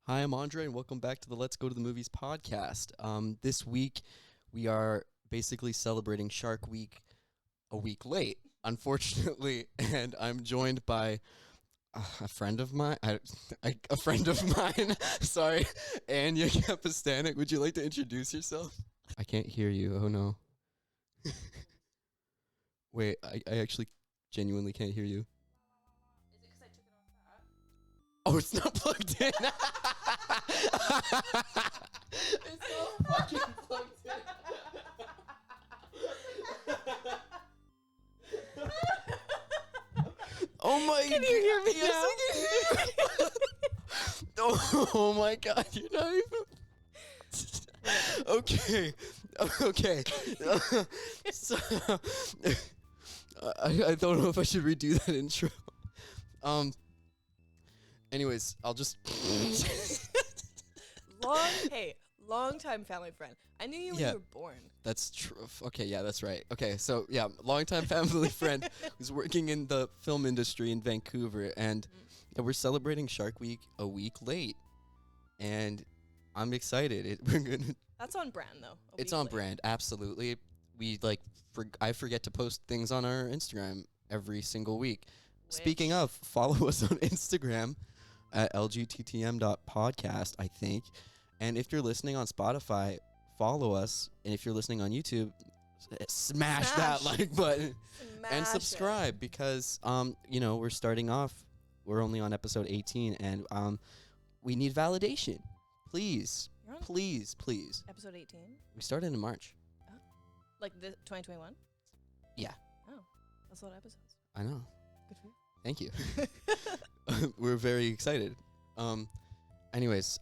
Hi, I'm Andre, and welcome back to the Let's Go to the Movies podcast. This week, we are basically celebrating Shark Week a week late, unfortunately, and I'm joined by a friend of mine. A friend of mine. Sorry, Anya Kapistanic. Would you like to introduce yourself? I can't hear you. Oh no. Wait, I actually genuinely can't hear you. Is it because I took it off that? Oh, it's not plugged in. It's not fucking plugged in. Oh my god. Can you hear me Yes, now? I can hear you. Oh my god, you're not even. Okay. Okay. So, I don't know if I should redo that intro. Anyways, I'll just. Long time family friend. I knew you when Yeah. you were born. That's true. Okay, yeah, that's right. Okay, so yeah, longtime family friend who's working in the film industry in Vancouver, and yeah, we're celebrating Shark Week a week late, and I'm excited. We're gonna. That's on brand though. It's on brand, absolutely. We I forget to post things on our Instagram every single week. Speaking of, follow us on Instagram at lgttm.podcast, I think. And if you're listening on Spotify, follow us. And if you're listening on YouTube, smash that like button and subscribe because we're starting off. We're only on episode 18 and we need validation. Please. You're on Please. episode 18? We started in March. Like the 2021? Yeah. Oh, that's a lot of episodes. I know. Good for you. Thank you. We're very excited. Anyways,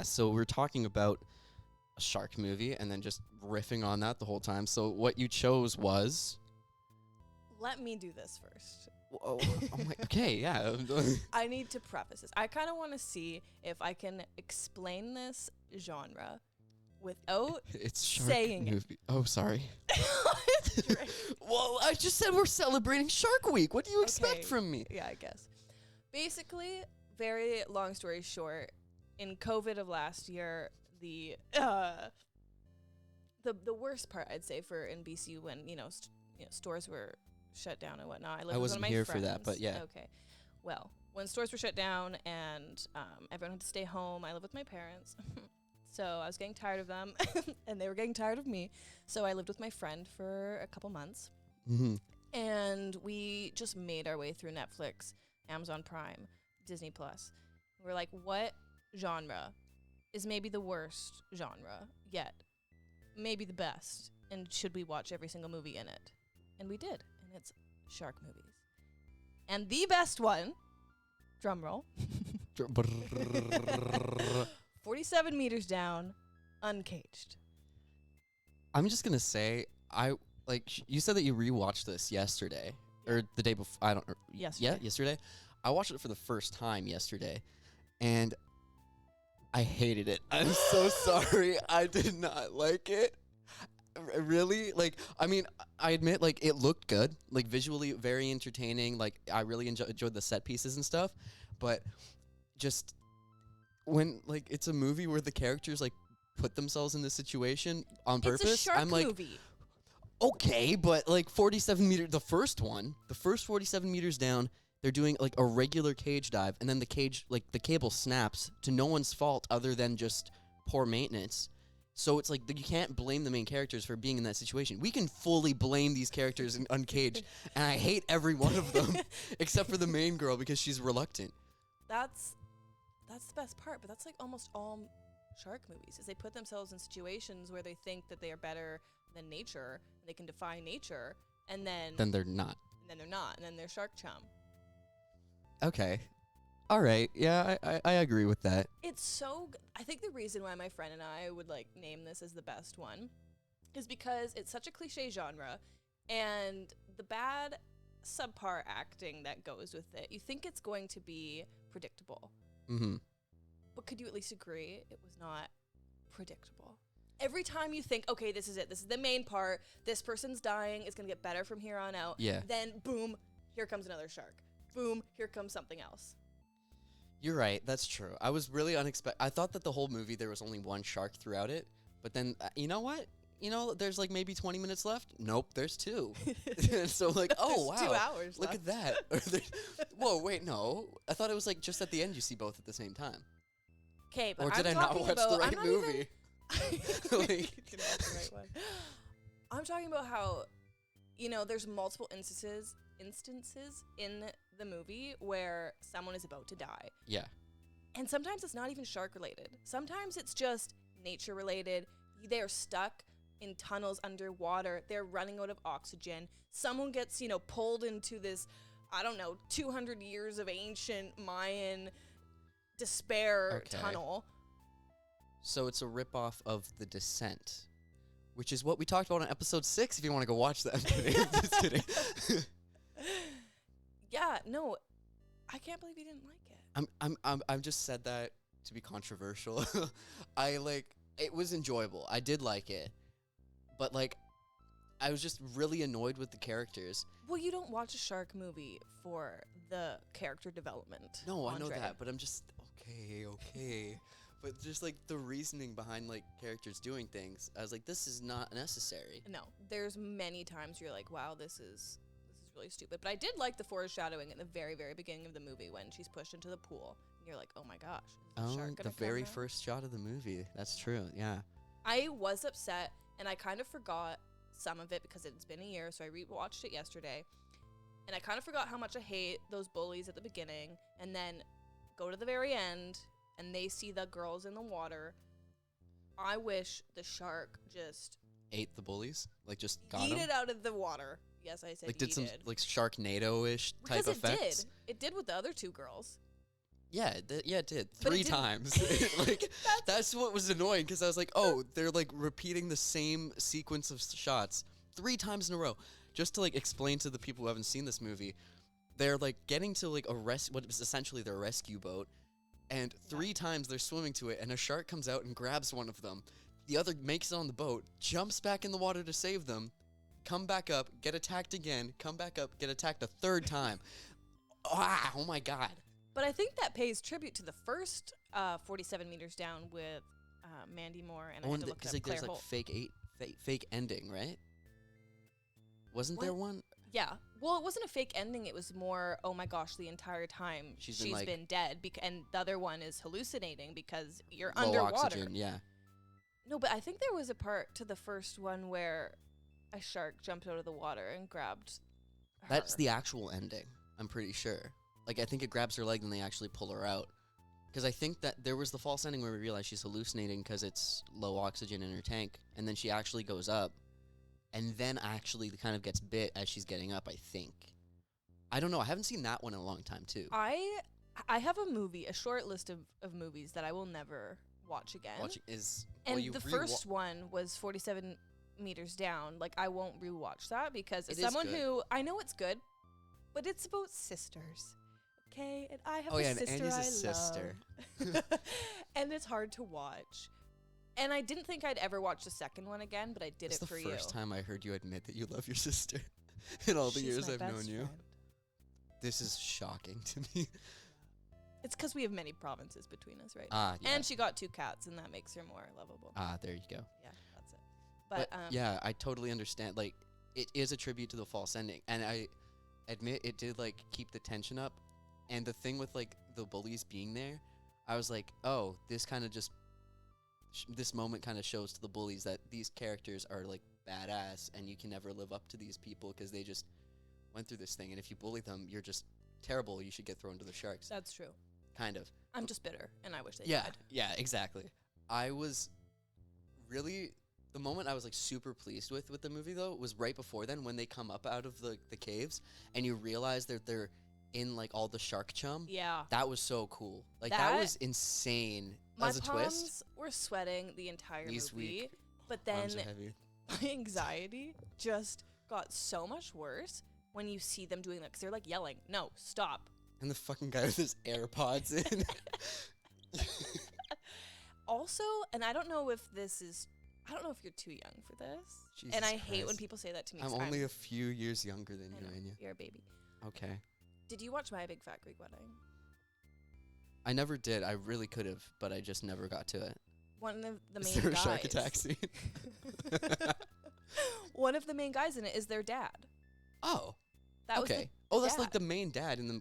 so we're talking about a shark movie and then just riffing on that the whole time. So what you chose was... Let me do this first. Oh my, okay, yeah. I need to preface this. I kind of want to see if I can explain this genre without It's shark saying it. movie. Oh, sorry. It's right. Well, I just said we're celebrating Shark Week. What do you expect Okay. from me? Yeah, I guess. Basically, very long story short, in COVID of last year, the worst part I'd say for in BC when stores were shut down and whatnot. I wasn't here for that, but yeah. Okay. Well, when stores were shut down and everyone had to stay home, I live with my parents. So I was getting tired of them and they were getting tired of me. So I lived with my friend for a couple months. Mm-hmm. And we just made our way through Netflix, Amazon Prime, Disney Plus. We're like, what genre is maybe the worst genre yet? Maybe the best. And should we watch every single movie in it? And we did. And it's shark movies. And the best one, drum roll, 47 meters down, uncaged. I'm just gonna say, you said that you rewatched this yesterday or the day before. I don't. Yesterday. Yeah, yesterday. I watched it for the first time yesterday, and I hated it. I'm so sorry. I did not like it. Really? I admit, it looked good. Visually very entertaining. I really enjoyed the set pieces and stuff. But just when, it's a movie where the characters, put themselves in this situation on purpose. It's a shark I'm movie. okay, but 47 meters, the first 47 meters down, they're doing a regular cage dive, and then the cage, the cable snaps to no one's fault other than just poor maintenance. So it's you can't blame the main characters for being in that situation. We can fully blame these characters in Uncaged, and I hate every one of them except for the main girl because she's reluctant. That's the best part, but that's almost all shark movies is they put themselves in situations where they think that they are better than nature and they can defy nature, and then Then they're not. they're not, and then they're shark chum. Okay. All right. Yeah, I agree with that. It's so I think the reason why my friend and I would name this as the best one is because it's such a cliche genre, and the bad subpar acting that goes with it, you think it's going to be predictable. Mm-hmm. But could you at least agree it was not predictable? Every time you think, okay, this is it. This is the main part. This person's dying. It's going to get better from here on out. Yeah. Then, boom, here comes another shark. Boom, here comes something else. You're right. That's true. I was really unexpected. I thought that the whole movie there was only one shark throughout it, but then you know what? There's like maybe 20 minutes left. Nope, there's two. So like, oh There's wow, 2 hours look left. at that. Whoa, wait, no. I thought it was like just at the end you see both at the same time. Okay, but Or did I'm I not talking watch about, the right I'm not movie? Even, Like- You didn't watch the right one. I'm talking about how, there's multiple instances in the movie where someone is about to die. Yeah. And sometimes it's not even shark related. Sometimes it's just nature related. They're stuck in tunnels underwater. They're running out of oxygen. Someone gets, pulled into this, 200 years of ancient Mayan despair Okay. tunnel. So it's a ripoff of The Descent, which is what we talked about on episode 6. If you want to go watch that, I'm kidding. Just kidding. Yeah, no, I can't believe you didn't like it. I'm just said that to be controversial. It was enjoyable. I did like it, but I was just really annoyed with the characters. Well, you don't watch a shark movie for the character development. No, I know Andre. that, but I'm just okay. But just the reasoning behind characters doing things, I was like, this is not necessary. No, there's many times you're like, wow, this is really stupid. But I did like the foreshadowing at the very, very beginning of the movie when she's pushed into the pool. And you're like, oh my gosh, is the shark The gonna very come out? first shot of the movie. That's true. Yeah. I was upset, and I kind of forgot some of it because it's been a year, so I rewatched it yesterday. And I kind of forgot how much I hate those bullies at the beginning, and then go to the very end, and they see the girls in the water. I wish the shark just Ate the bullies. Just got yeeted them. out of the water. Yes, I said Did some yeeted. Sharknado-ish type Because it effects. did. It did with the other 2 girls. Yeah, it did. But it 3 didn't- times. That's what was annoying, because I was like, oh, they're repeating the same sequence of shots 3 times in a row. Just to explain to the people who haven't seen this movie, they're getting to what is essentially their rescue boat, and 3 times they're swimming to it, and a shark comes out and grabs one of them. The other makes it on the boat, jumps back in the water to save them, come back up, get attacked again, come back up, get attacked a 3rd time. Oh my god. But I think that pays tribute to the first 47 meters down with Mandy Moore, and I had to look Because up Claire there's Holt. fake ending, right? Wasn't there one? Yeah. Well, it wasn't a fake ending. It was more, oh my gosh, the entire time She's she's been, been dead. And the other one is hallucinating because you're Low underwater. oxygen, yeah. No, but I think there was a part to the first one where a shark jumped out of the water and grabbed her. That's the actual ending, I'm pretty sure. I think it grabs her leg and they actually pull her out. Because I think that there was the false ending where we realize she's hallucinating because it's low oxygen in her tank, and then she actually goes up, and then actually kind of gets bit as she's getting up, I think. I don't know. I haven't seen that one in a long time, too. I have a short list of movies that I will never watch again. You The first one was 47 meters down. I won't rewatch that because as It is someone good. who, I know it's good, but it's about sisters. Okay, and I have Oh, a yeah, and sister Annie's a I sister. love. And it's hard to watch. And I didn't think I'd ever watch the second one again, but I did It's it for the you. first time I heard you admit that you love your sister in all the She's years my I've known best you. friend. This is shocking to me. It's because we have many provinces between us, right? Yeah. And she got 2 cats, and that makes her more lovable. There you go. Yeah, that's it. But, yeah, I totally understand. It is a tribute to the false ending, and I admit it did keep the tension up. And the thing with the bullies being there, I was like, oh, this kind of just this moment kind of shows to the bullies that these characters are badass, and you can never live up to these people because they just went through this thing. And if you bully them, you're just terrible. You should get thrown to the sharks. that's true. Kind of. I'm just bitter, and I wish they Yeah, died. yeah, exactly. I was really the moment I was super pleased with the movie though was right before then when they come up out of the caves and you realize that they're in all the shark chum. Yeah. That was so cool. That That- was insane My as a twist. palms were sweating the entire Knees movie, weak, but then Arms are heavy. my anxiety just got so much worse when you see them doing that because they're yelling, "No, stop!" And the fucking guy with his AirPods in. Also, and I don't know if you're too young for this, Jesus and I hate when Christ. people say that to me. I'm 'cause only a few years younger than I you, know, Anya. you're a baby. Okay. Did you watch My Big Fat Greek Wedding? I never did. I really could have, but I just never got to it. One of the Is main there a guys. shark attack scene? One of the main guys in it is their dad. Oh, That was okay. Oh, that's like dad. the main dad in the.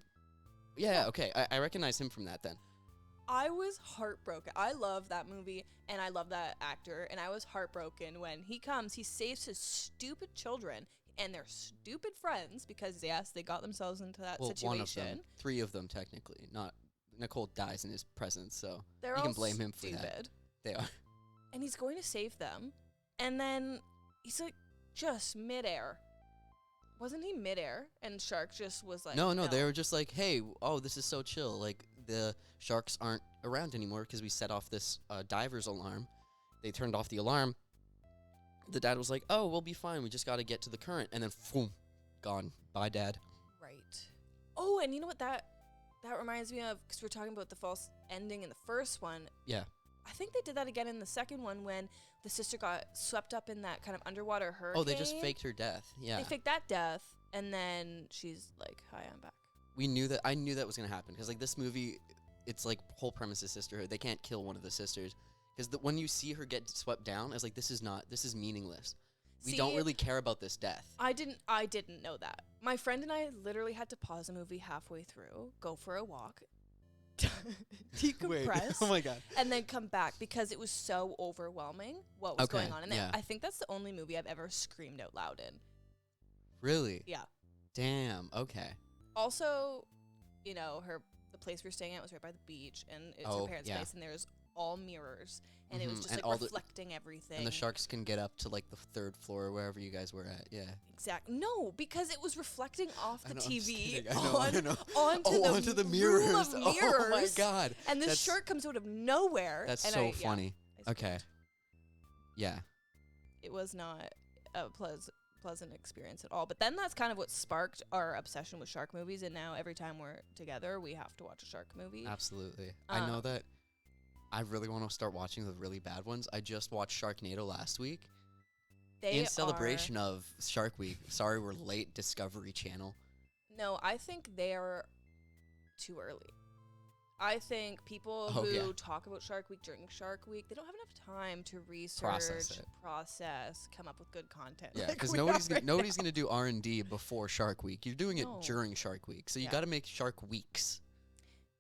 Yeah, okay. I recognize him from that then. I was heartbroken. I love that movie and I love that actor, and I was heartbroken when he comes. He saves his stupid children and their stupid friends because yes, they got themselves into that Well, situation. one of them, 3 of them technically. Not Nicole dies in his presence, so They're you all can blame him for stupid. that. They are. And he's going to save them, and then he's like just midair. Wasn't he midair? And Shark just was like, No, they were just like, hey, oh, this is so chill. Like, the sharks aren't around anymore because we set off this diver's alarm. They turned off the alarm. The dad was like, oh, we'll be fine. We just got to get to the current. And then, boom, gone. Bye, Dad. Right. Oh, and you know what that reminds me of? Because we're talking about the false ending in the first one. Yeah. I think they did that again in the second one when the sister got swept up in that kind of underwater hurricane. Oh, they just faked her death. Yeah. They faked that death, and then she's like, hi, I'm back. I knew that was going to happen because, like, this movie, it's like whole premise is sisterhood. They can't kill one of the sisters because when you see her get swept down, I was like, this is meaningless. We don't really care about this death. I didn't know that. My friend and I literally had to pause the movie halfway through, go for a walk, decompress, Oh my God. and then come back because it was so overwhelming what was Okay, going on. And yeah. I think that's the only movie I've ever screamed out loud in. Really? Yeah. Damn. Okay. Also, you know, the place we were staying at was right by the beach, and it's her parents' place, and there's all mirrors, and it was just And like all the- reflecting everything. And the sharks can get up to like the 3rd floor or wherever you guys were at. Yeah. No, because it was reflecting off the I know, I'm just TV kidding. I know. onto the mirrors. room of mirrors. Oh my God. And this That's- shark comes out of nowhere. That's and so funny. I Okay. Yeah. It was not a pleasant experience at all. But then that's kind of what sparked our obsession with shark movies. And now every time we're together, we have to watch a shark movie. Absolutely. I know that I really want to start watching the really bad ones. I just watched Sharknado last week. They in celebration of Shark Week. Sorry, we're late, Discovery Channel. No, I think they're too early. I think people Oh, who yeah. talk about Shark Week during Shark Week, they don't have enough time to research, Process it. come up with good content. Yeah, like because we nobody's are right nobody's now. gonna do R&D before Shark Week. You're doing it No. during Shark Week, so you Yeah. got to make Shark Weeks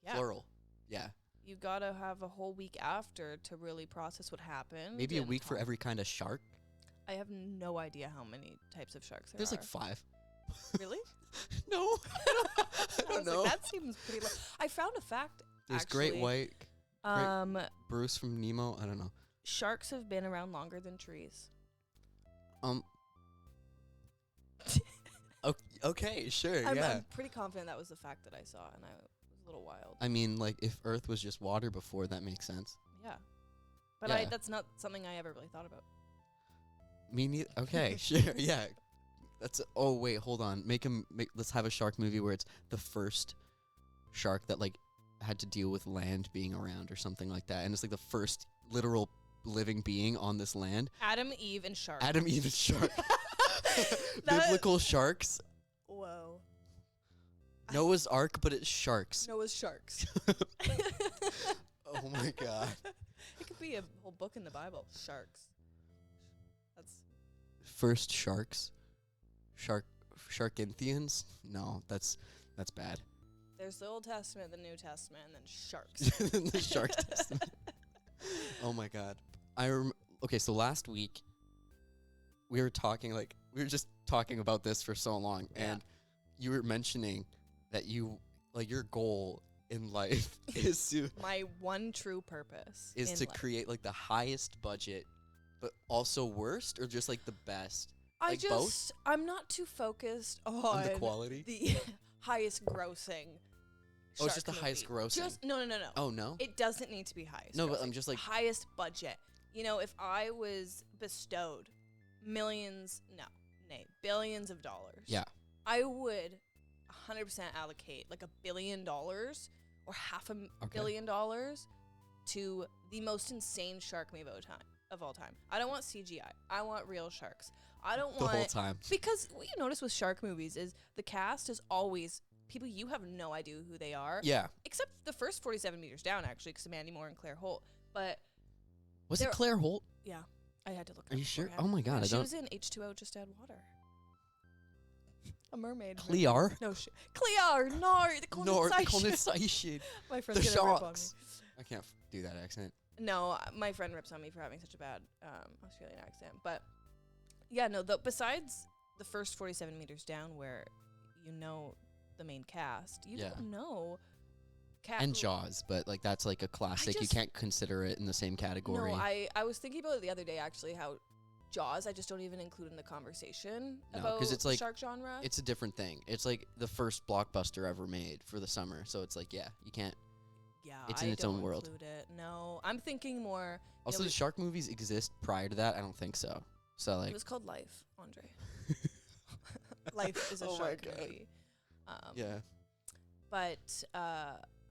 Yeah. plural. Yeah, You gotta have a whole week after to really process what happened. maybe a and week for talk. every kind of shark. I have no idea how many types of sharks there There's are. like 5. Really? No, I I don't was know. like, that seems pretty low. I found a fact. There's actually. Great White, Bruce from Nemo. I don't know. Sharks have been around longer than trees. Okay, sure, I'm yeah. pretty confident that was the fact that I saw, and I was a little wild. I mean, like if Earth was just water before, that makes sense. Yeah. But Yeah. that's not something I ever really thought about. Me neither. Okay, sure, yeah. Oh wait, hold on. Let's have a shark movie where it's the first shark that like had to deal with land being around or something like that, and it's like the first literal living being on this land. Adam, Eve, and shark. Adam, Eve, and shark. That- Biblical sharks. Whoa. Noah's Ark, but it's sharks. Noah's sharks. Oh my God. It could be a whole book in the Bible. Sharks. That's First sharks. Sharkinthians? No, that's bad. there's the Old Testament, the New Testament, and then sharks. The Shark Testament. Oh my God. Okay, so last week we were just talking about this for so long, Yeah. and you were mentioning that your goal in life is to My one true purpose in life. create like the highest budget but also worst, or just like the best like I'm not too focused on on the quality. the highest grossing. Oh, it's just shark the highest movie. grossing. Just no. Oh no. It doesn't need to be highest. No, but grossing. I'm just like- highest budget. You know, if I was bestowed billions of dollars. Yeah. I would 100% allocate like $1 billion or half a billion dollars to the most insane shark movie of all time. I don't want CGI. I want real sharks. I don't The want whole time. because what you notice with shark movies is the cast is always people you have no idea who they are. Yeah. Except the first 47 meters down, actually, because Mandy Moore and Claire Holt. But Was it Claire Holt? yeah, I had to look. Are you sure? Oh my God, Yeah, I she don't. was in H2O. Just add water. A mermaid. Clear? No shit. Clear. No, the condensation. Condensation. My friend's The gonna rip on me. sharks. I can't do that accent. No, my friend rips on me for having such a bad Australian accent. But yeah, no. Besides the first 47 meters down, where you know the main cast, you Yeah. don't know. And Jaws, but like that's like a classic. You just- can't consider it in the same category. No, I was thinking about it the other day actually. How Jaws, I just don't even include in the conversation No, about 'cause it's the like- shark genre. It's a different thing. It's like the first blockbuster ever made for the summer. So it's like, yeah, you can't. Yeah, it's I in its don't own world. include it. No, I'm thinking more. Also, we- the shark movies exist prior to that? I don't think so. So It like, was called Life, Andre. Life is a Oh my shark God. movie. yeah. But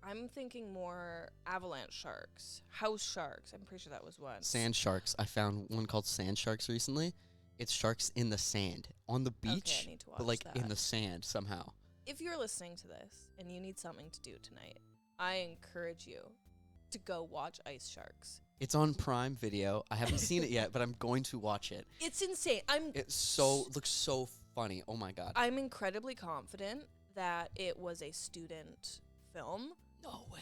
I'm thinking more avalanche sharks, house sharks. I'm pretty sure that was one. Sand sharks. I found one called sand sharks recently. It's sharks in the sand on the Okay, beach, I need to watch but like that. in the sand somehow. If you're listening to this and you need something to do tonight, I encourage you to go watch Ice Sharks. It's on Prime Video. I haven't seen it yet, but I'm going to watch it. It's insane. Looks so funny. Oh my God. I'm incredibly confident that it was a student film. No way.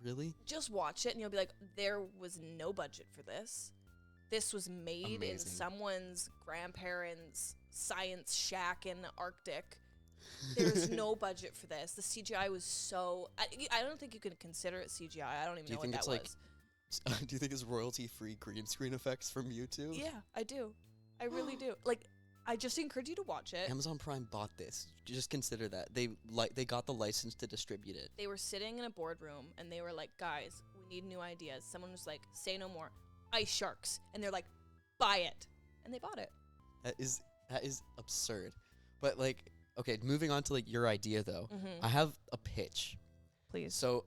Really? Just watch it and you'll be like, there was no budget for this. This was made in Amazing. someone's grandparents' science shack in the Arctic. There's no budget for this. The CGI was so... I don't think you can consider it CGI. I don't even Do you know think what it's that like was. Do you think it's royalty-free green screen effects from YouTube? Yeah, I do. I really do. Like, I just encourage you to watch it. Amazon Prime bought this. Just consider that. They got the license to distribute it. They were sitting in a boardroom and they were like, guys, we need new ideas. Someone was like, say no more. Ice sharks. And they're like, buy it. And they bought it. That is absurd. But like, okay, moving on to like your idea though. Mm-hmm. I have a pitch. Please So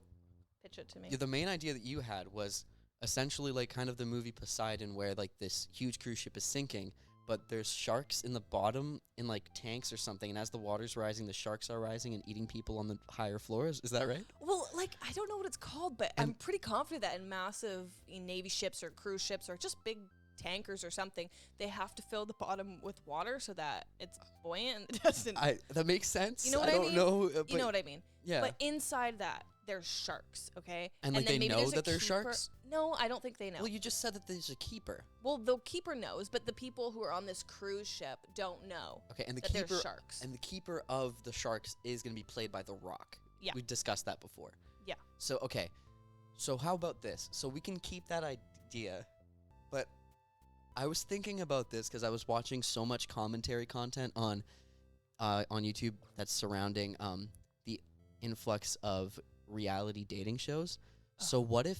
pitch it to me. the main idea that you had was essentially like kind of the movie Poseidon, where like this huge cruise ship is sinking, but there's sharks in the bottom in like tanks or something, and as the water's rising, the sharks are rising and eating people on the higher floors. Is that right? Well, like, I don't know what it's called, but I'm pretty confident that in massive Navy ships or cruise ships or just big tankers or something, they have to fill the bottom with water so that it's buoyant and it doesn't... That makes sense. You know what I don't mean? know. you know what I mean? Yeah. But inside that, there's sharks, okay? And, like, then they maybe know there's a that they're keeper- sharks? No, I don't think they know. Well, you just said that there's a keeper. Well, the keeper knows, but the people who are on this cruise ship don't know Okay, and the that keeper there's sharks. and the keeper of the sharks is going to be played by The Rock. Yeah. We discussed that before. Yeah. So okay. So how about this? So we can keep that idea, but I was thinking about this because I was watching so much commentary content on YouTube that's surrounding the influx of reality dating shows. So what if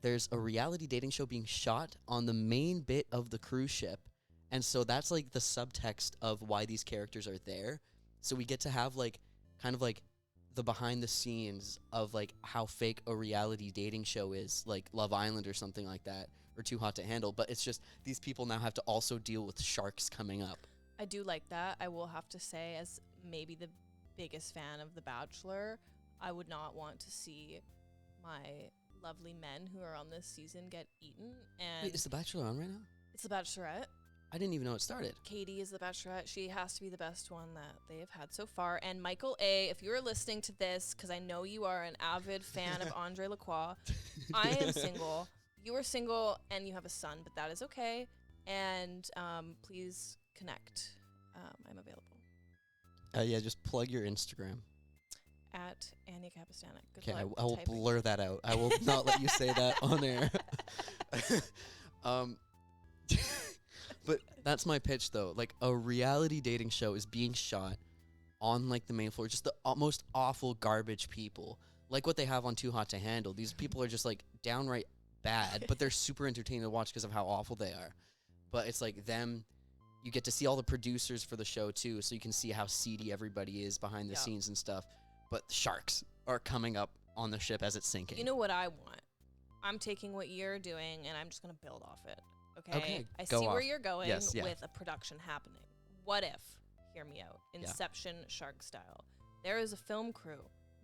there's a reality dating show being shot on the main bit of the cruise ship, and so that's like the subtext of why these characters are there. So we get to have like kind of like the behind the scenes of like how fake a reality dating show is, like Love Island or something like that, or Too Hot to Handle, but it's just these people now have to also deal with sharks coming up. I do like that. I will have to say, as maybe the biggest fan of The Bachelor, I would not want to see my lovely men who are on this season get eaten. And Wait, is The Bachelor on right now? it's The Bachelorette. I didn't even know it started. Katie is the Bachelorette. She has to be the best one that they have had so far. And Michael A., if you're listening to this, because I know you are an avid fan of Andre Lacroix, I am single. You are single and you have a son, but that is okay. And please connect. I'm available. Yeah, just plug your Instagram. At Anya Capistanek. Good Okay, I luck will typing. blur that out. I will not let you say that on air. But that's my pitch, though. Like, a reality dating show is being shot on, like, the main floor. Just the most awful garbage people. Like what they have on Too Hot to Handle. These people are just, like, downright bad, but they're super entertaining to watch because of how awful they are. But it's, like, them... You get to see all the producers for the show, too, so you can see how seedy everybody is behind the scenes and stuff. But sharks are coming up on the ship as it's sinking. You know what I want? I'm taking what you're doing and I'm just going to build off it. Okay? Okay, I go see where off. you're going Yes, yeah. with a production happening. What if, hear me out, Inception shark style, There is a film crew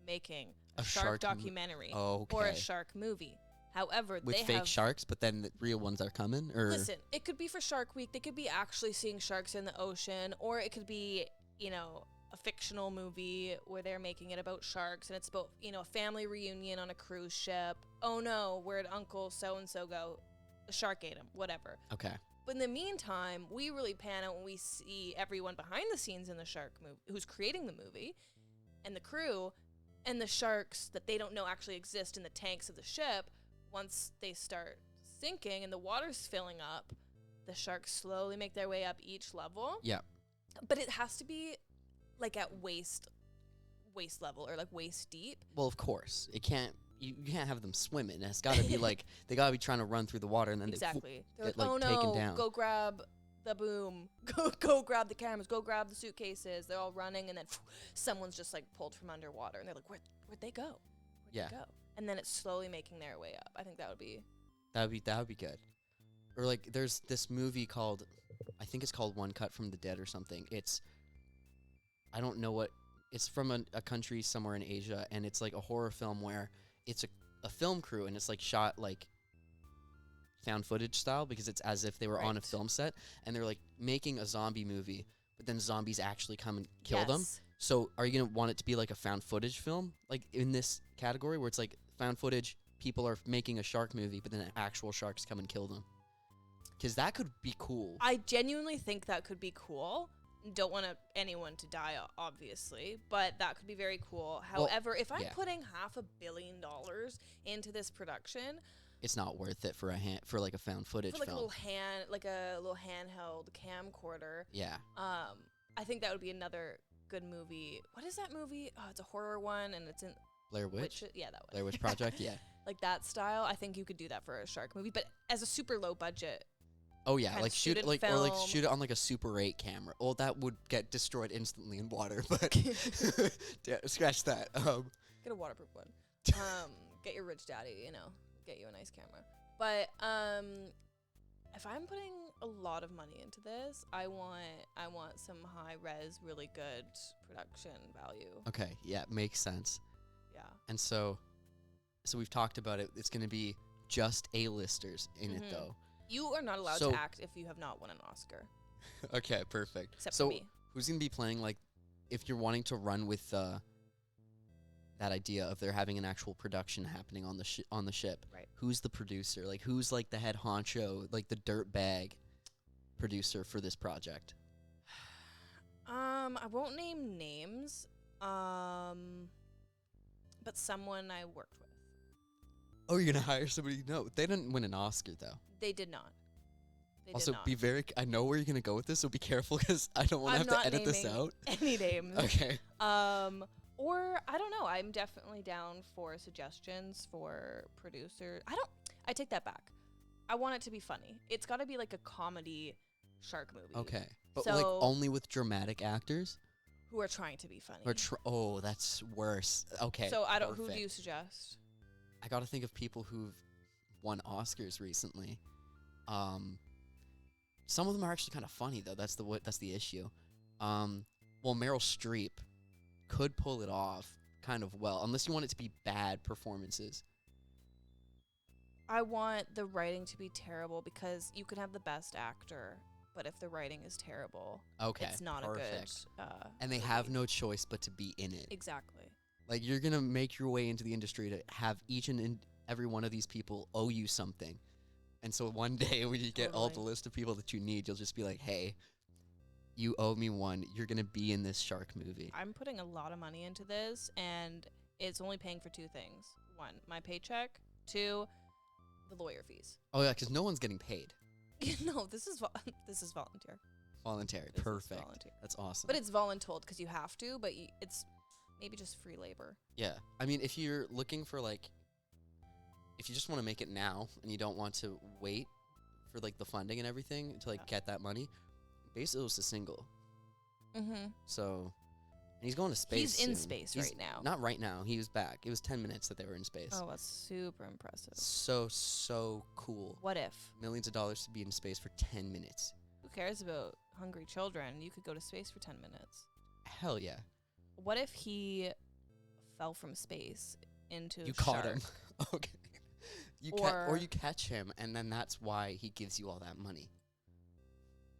making a A shark shark mo- documentary Okay. or a shark movie. However, With they fake have sharks, but then the real ones are coming? Or listen. It could be for Shark Week. They could be actually seeing sharks in the ocean, or it could be, you know, a fictional movie where they're making it about sharks and it's about, you know, a family reunion on a cruise ship. Oh no, where'd Uncle so and so go? The shark ate him. Whatever. Okay. But in the meantime, we really pan out when we see everyone behind the scenes in the shark movie who's creating the movie and the crew and the sharks that they don't know actually exist in the tanks of the ship. Once they start sinking and the water's filling up, the sharks slowly make their way up each level. Yeah. But it has to be like at waist level or like waist deep. Well, of course. It can't. You can't have them swimming. It's got to be like they got to be trying to run through the water and then Exactly. They're get, like, oh taken no, down. go grab the boom, go grab the cameras, go grab the suitcases. They're all running, and then someone's just like pulled from underwater, and they're like, where'd they go? Where'd Yeah. they go? And then it's slowly making their way up. I think that would be. That would be good. Or like there's this movie called, I think it's called One Cut from the Dead or something. I don't know what, it's from a country somewhere in Asia, and it's like a horror film where it's a film crew and it's like shot like found footage style because it's as if they were on a Right. film set, and they're like making a zombie movie, but then zombies actually come and kill them. Yes. So are you gonna want it to be like a found footage film, like in this category where it's like found footage, people are making a shark movie, but then actual sharks come and kill them? Because that could be cool. I genuinely think that could be cool. Don't want anyone to die, obviously, but that could be very cool. Well, However, if I'm yeah. putting $500 million into this production It's not worth it for like a found footage for like film. a little handheld camcorder, Yeah. I think that would be another good movie. What is that movie? Oh, it's a horror one, and it's in Blair Witch? yeah, that one. Blair Witch Project? Yeah. Like that style. I think you could do that for a shark movie, but as a super low budget. Oh yeah, Kind like of shoot it student like or like film. shoot it on like a Super 8 camera. Oh, that would get destroyed instantly in water, but yeah, scratch that. Get a waterproof one. Get your rich daddy, get you a nice camera. But if I'm putting a lot of money into this, I want some high res, really good production value. Okay, yeah, makes sense. Yeah. And so we've talked about it. It's going to be just A-listers in it Mhm. though. You are not allowed So- to act if you have not won an Oscar, Okay, perfect. except So for me. who's going to be playing, like, if you're wanting to run with that idea of there having an actual production happening on the ship? Right. Who's the producer? Like, who's like the head honcho, like the dirtbag producer for this project? I won't name names. But someone I worked with. Oh, you're gonna hire somebody? No, they didn't win an Oscar though. They did not. They Also, did not. be very. I know where you're gonna go with this, so be careful because I don't want to I'm have not to edit this naming out. any names. Okay. Or I don't know. I'm definitely down for suggestions for producers. I take that back. I want it to be funny. It's got to be like a comedy shark movie. Okay. But like So- only with dramatic actors? Who are trying to be funny. Or oh, that's worse. Okay. So I don't. Who do perfect. you suggest? I gotta think of people who've won Oscars recently. Some of them are actually kind of funny though. That's the issue. Well, Meryl Streep could pull it off kind of well, unless you want it to be bad performances. I want the writing to be terrible because you can have the best actor, but if the writing is terrible, Okay. it's not perfect. a good. And they have no choice but to be in it. Exactly. Like, you're gonna make your way into the industry to have each and every one of these people owe you something. And so one day when you get all the Totally. list of people that you need, you'll just be like, hey, you owe me one. You're gonna be in this shark movie. I'm putting a lot of money into this, and it's only paying for two things: one, my paycheck; two, the lawyer fees. Oh yeah, because no one's getting paid. No, this is this is volunteer. Voluntary. This is Perfect. volunteer. That's awesome. But it's voluntold because you have to. But it's maybe just free labor. Yeah. I mean, if you're looking for, like, if you just want to make it now and you don't want to wait for, like, the funding and everything to, like, Yeah. get that money, Bezos is single. Mm-hmm. So, and he's going to space He's in soon. space He's right now. Not right now. He was back. It was 10 minutes that they were in space. Oh, that's super impressive. So cool. What if? Millions of dollars to be in space for 10 minutes. Who cares about hungry children? You could go to space for 10 minutes. Hell yeah. what if he fell from space into You caught shark? him. Okay. Or you catch him, and then that's why he gives you all that money.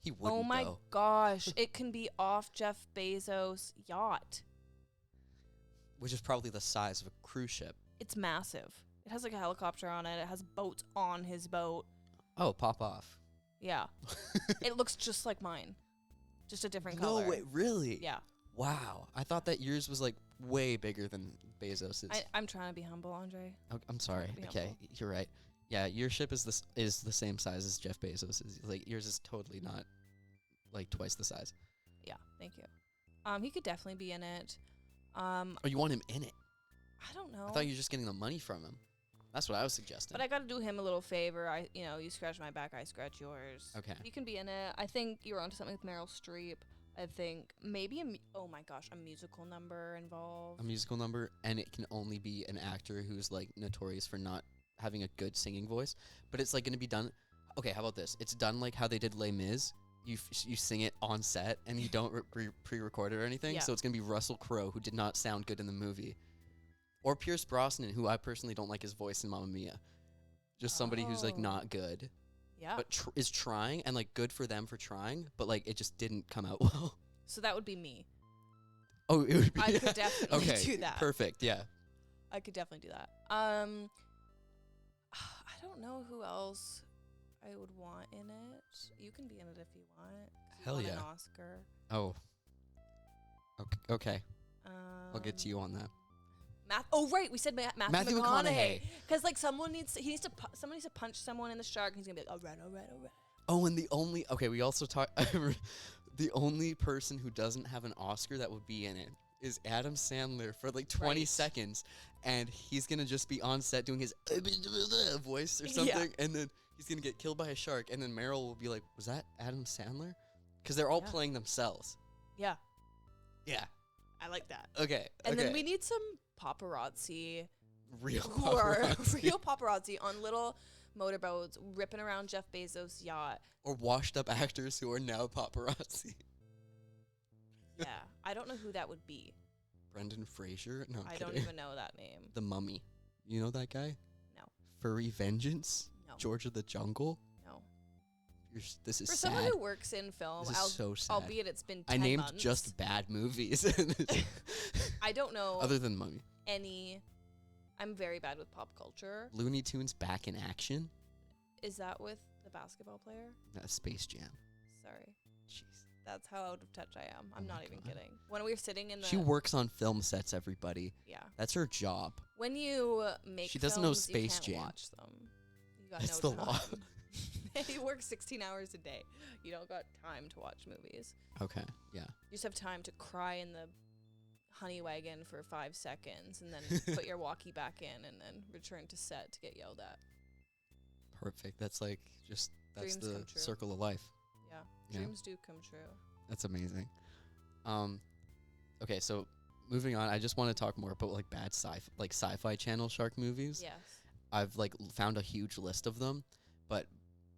He wouldn't, Oh my though. gosh, it can be off Jeff Bezos' yacht. Which is probably the size of a cruise ship. It's massive. It has like a helicopter on it. It has boats on his boat. Oh, pop off. Yeah. It looks just like mine. Just a different color. No way, really? Yeah. Wow. I thought that yours was like way bigger than Bezos's. I'm trying to be humble, Andre. I'm sorry. Be Okay, humble. you're right. Yeah, your ship is the same size as Jeff Bezos's. Like yours is totally not like twice the size. Yeah, thank you. He could definitely be in it. Oh, you want him in it? I don't know. I thought you were just getting the money from him. That's what I was suggesting. But I got to do him a little favor. You scratch my back, I scratch yours. Okay. You can be in it. I think you were onto something with Meryl Streep. I think maybe oh my gosh, a musical number involved. A musical number, and it can only be an actor who's like notorious for not having a good singing voice. But it's like going to be done. Okay, how about this? It's done like how they did Les Mis. You sing it on set, and you don't pre-record it or anything. Yeah. So it's going to be Russell Crowe, who did not sound good in the movie. Or Pierce Brosnan, who I personally don't like his voice in Mamma Mia. Just somebody who's like Oh. not good, Yeah. but is trying, and like good for them for trying, but like it just didn't come out well. So that would be me. Oh, it would be. I could definitely okay, do that. Perfect. Yeah. I could definitely do that. I don't know who else I would want in it. You can be in it if you want. You Hell won yeah. An Oscar. Oh. Okay. I'll get to Um, you on that. Oh right, we said Matthew Matthew McConaughey. Because like someone needs to punch someone in the shark, and he's gonna be like, all right. Oh, and we also talked. The only person who doesn't have an Oscar that would be in it is Adam Sandler for like 20 Right. seconds, and he's gonna just be on set doing his voice or something, and then he's gonna get killed by a shark, and then Meryl will be like, "Was that Adam Sandler?" Because they're all Yeah. playing themselves. Yeah, Yeah. I like that. Okay. And okay. then we need some paparazzi real who are paparazzi. real paparazzi on little motorboats ripping around Jeff Bezos' yacht. or washed up actors who are now paparazzi. Yeah, I don't know who that would be. Brendan Fraser? No, I'm I don't kidding. even know that name. The Mummy. You know that guy? No. Furry Vengeance? No. George of the Jungle? No. This is For sad. someone who works in film, This is so sad. albeit it's been 10 I named months, just bad movies. I don't know Other than Mummy. any. I'm very bad with pop culture. Looney Tunes Back in Action? Is that with the basketball player? Space Jam. Sorry. Jeez. That's how out of touch I am. I'm Oh my not even God. kidding. When we were sitting in the She works on film sets, everybody. yeah. That's her job. When you make She doesn't know films, you Space can't Jam. watch them. You got That's no the time. law. You work 16 hours a day. You don't got time to watch movies. Okay, yeah. You just have time to cry in the honey wagon for 5 seconds and then put your walkie back in and then return to set to get yelled at. Perfect. That's like that's Dreams the come true. circle of life. Yeah. Yeah. Dreams do come true. That's amazing. Okay, so moving on, I just want to talk more about like bad sci-fi channel shark movies. Yes. I've like found a huge list of them, but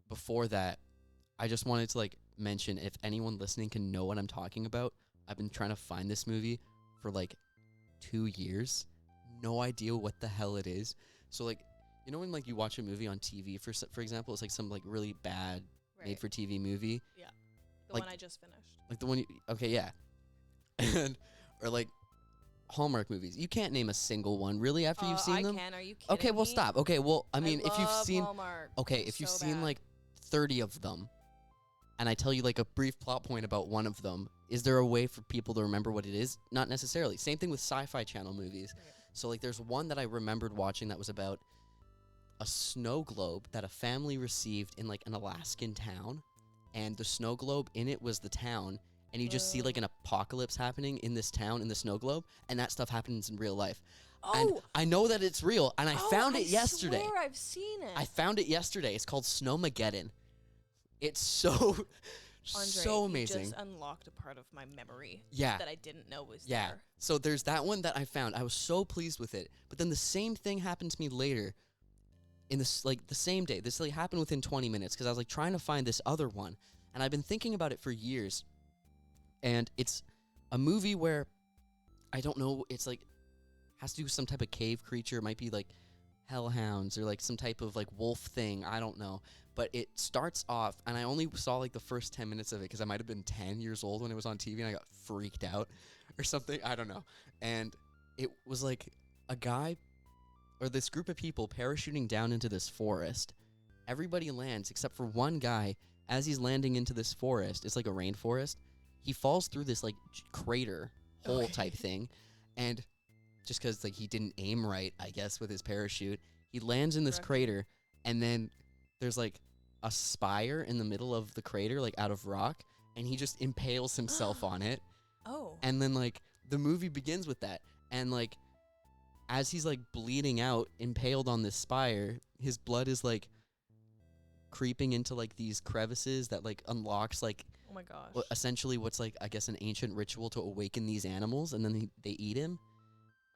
before that, I just wanted to like mention, if anyone listening can know what I'm talking about, I've been trying to find this movie for like 2 years. No idea what the hell it is. So like, you know when like you watch a movie on TV for example, it's like some like really bad Right. made for TV movie, The like- one I just finished. like the one you, okay, yeah. And or like Hallmark movies. You can't name a single one really after you've seen I them. can. Are you kidding Okay, well me? stop. Okay, well I mean if you've love seen Hallmark. okay, if you've so seen bad. like 30 of them and I tell you like a brief plot point about one of them, is there a way for people to remember what it is? Not necessarily. Same thing with sci-fi channel movies. Right. So like there's one that I remembered watching that was about a snow globe that a family received in like an Alaskan town, and the snow globe in it was the town, and you just see like an apocalypse happening in this town in the snow globe, and that stuff happens in real life. And Oh, I know that it's real, and I found it I yesterday. swear I've seen it. I found it yesterday. It's called Snowmageddon. It's so Andre, so amazing. You just unlocked a part of my memory Yeah. that I didn't know was Yeah. there. So there's that one that I found. I was so pleased with it. But then the same thing happened to me later in this like the same day. This like happened within 20 minutes because I was like trying to find this other one, and I've been thinking about it for years. And it's a movie where I don't know. It's like has to do with some type of cave creature. It might be like hellhounds or like some type of like wolf thing. I don't know. But it starts off, and I only saw like the first 10 minutes of it because I might have been 10 years old when it was on TV and I got freaked out or something. I don't know. And it was like a guy or this group of people parachuting down into this forest. Everybody lands except for one guy. As he's landing into this forest, it's like a rainforest. He falls through this like crater hole type thing, and just because like he didn't aim right, I guess, with his parachute, he lands in this crater, and then there's like a spire in the middle of the crater, like out of rock, and he just impales himself on it. Oh. And then like the movie begins with that, and like as he's like bleeding out, impaled on this spire, his blood is like creeping into like these crevices that like unlocks like Oh my gosh. essentially what's like I guess an ancient ritual to awaken these animals, and then they eat him.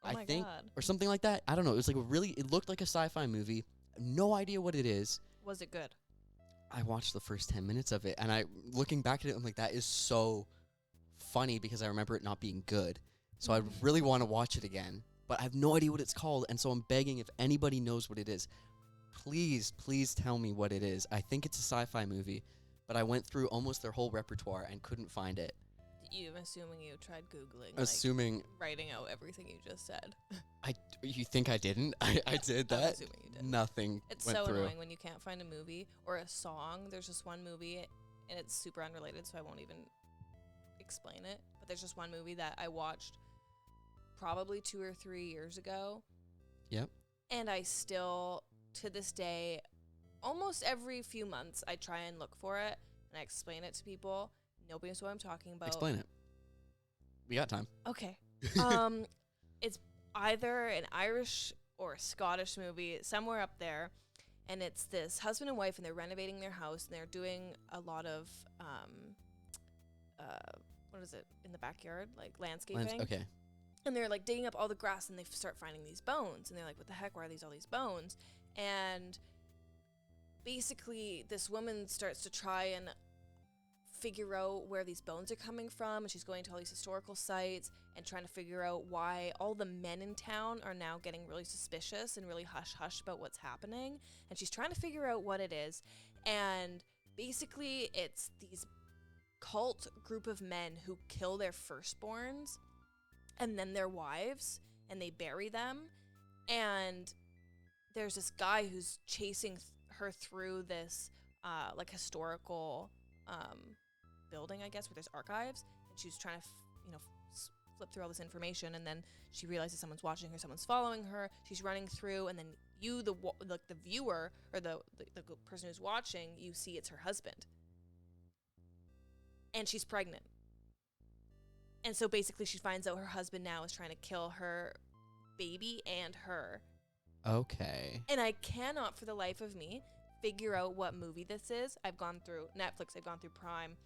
Oh my I think, God. or something like that. I don't know. It was like it looked like a sci-fi movie. No idea what it is. Was it good? I watched the first 10 minutes of it, and looking back at it, I'm like, that is so funny because I remember it not being good. So I really want to watch it again, but I have no idea what it's called, and so I'm begging if anybody knows what it is, please tell me what it is. I think it's a sci-fi movie, but I went through almost their whole repertoire and couldn't find it. Assuming you tried Googling, Assuming writing out everything you just said. you think I didn't? I did that. I'm assuming you did. Nothing It's went so through. annoying when you can't find a movie or a song. There's just one movie, and it's super unrelated, so I won't even explain it. But there's just one movie that I watched probably 2 or 3 years ago. Yep. And I still, to this day, almost every few months, I try and look for it, and I explain it to people. Nobody knows what I'm talking about. Explain it. We got time. Okay. It's either an Irish or a Scottish movie, somewhere up there. And it's this husband and wife, and they're renovating their house, and they're doing a lot of, what is it, in the backyard? Like landscaping. Okay. And they're like digging up all the grass, and they start finding these bones. And they're like, what the heck, why are all these bones? And basically, this woman starts to try and figure out where these bones are coming from, and she's going to all these historical sites and trying to figure out why all the men in town are now getting really suspicious and really hush-hush about what's happening, and she's trying to figure out what it is. And basically it's these cult group of men who kill their firstborns and then their wives, and they bury them, and there's this guy who's chasing her through this like historical building, I guess, where there's archives, and she's trying to flip through all this information, and then she realizes someone's watching her, someone's following her. She's running through, and then you, the viewer, or the person who's watching, you see it's her husband, and she's pregnant. And so basically she finds out her husband now is trying to kill her baby and her. Okay. And I cannot for the life of me figure out what movie this is. I've gone through Netflix, I've gone through Prime,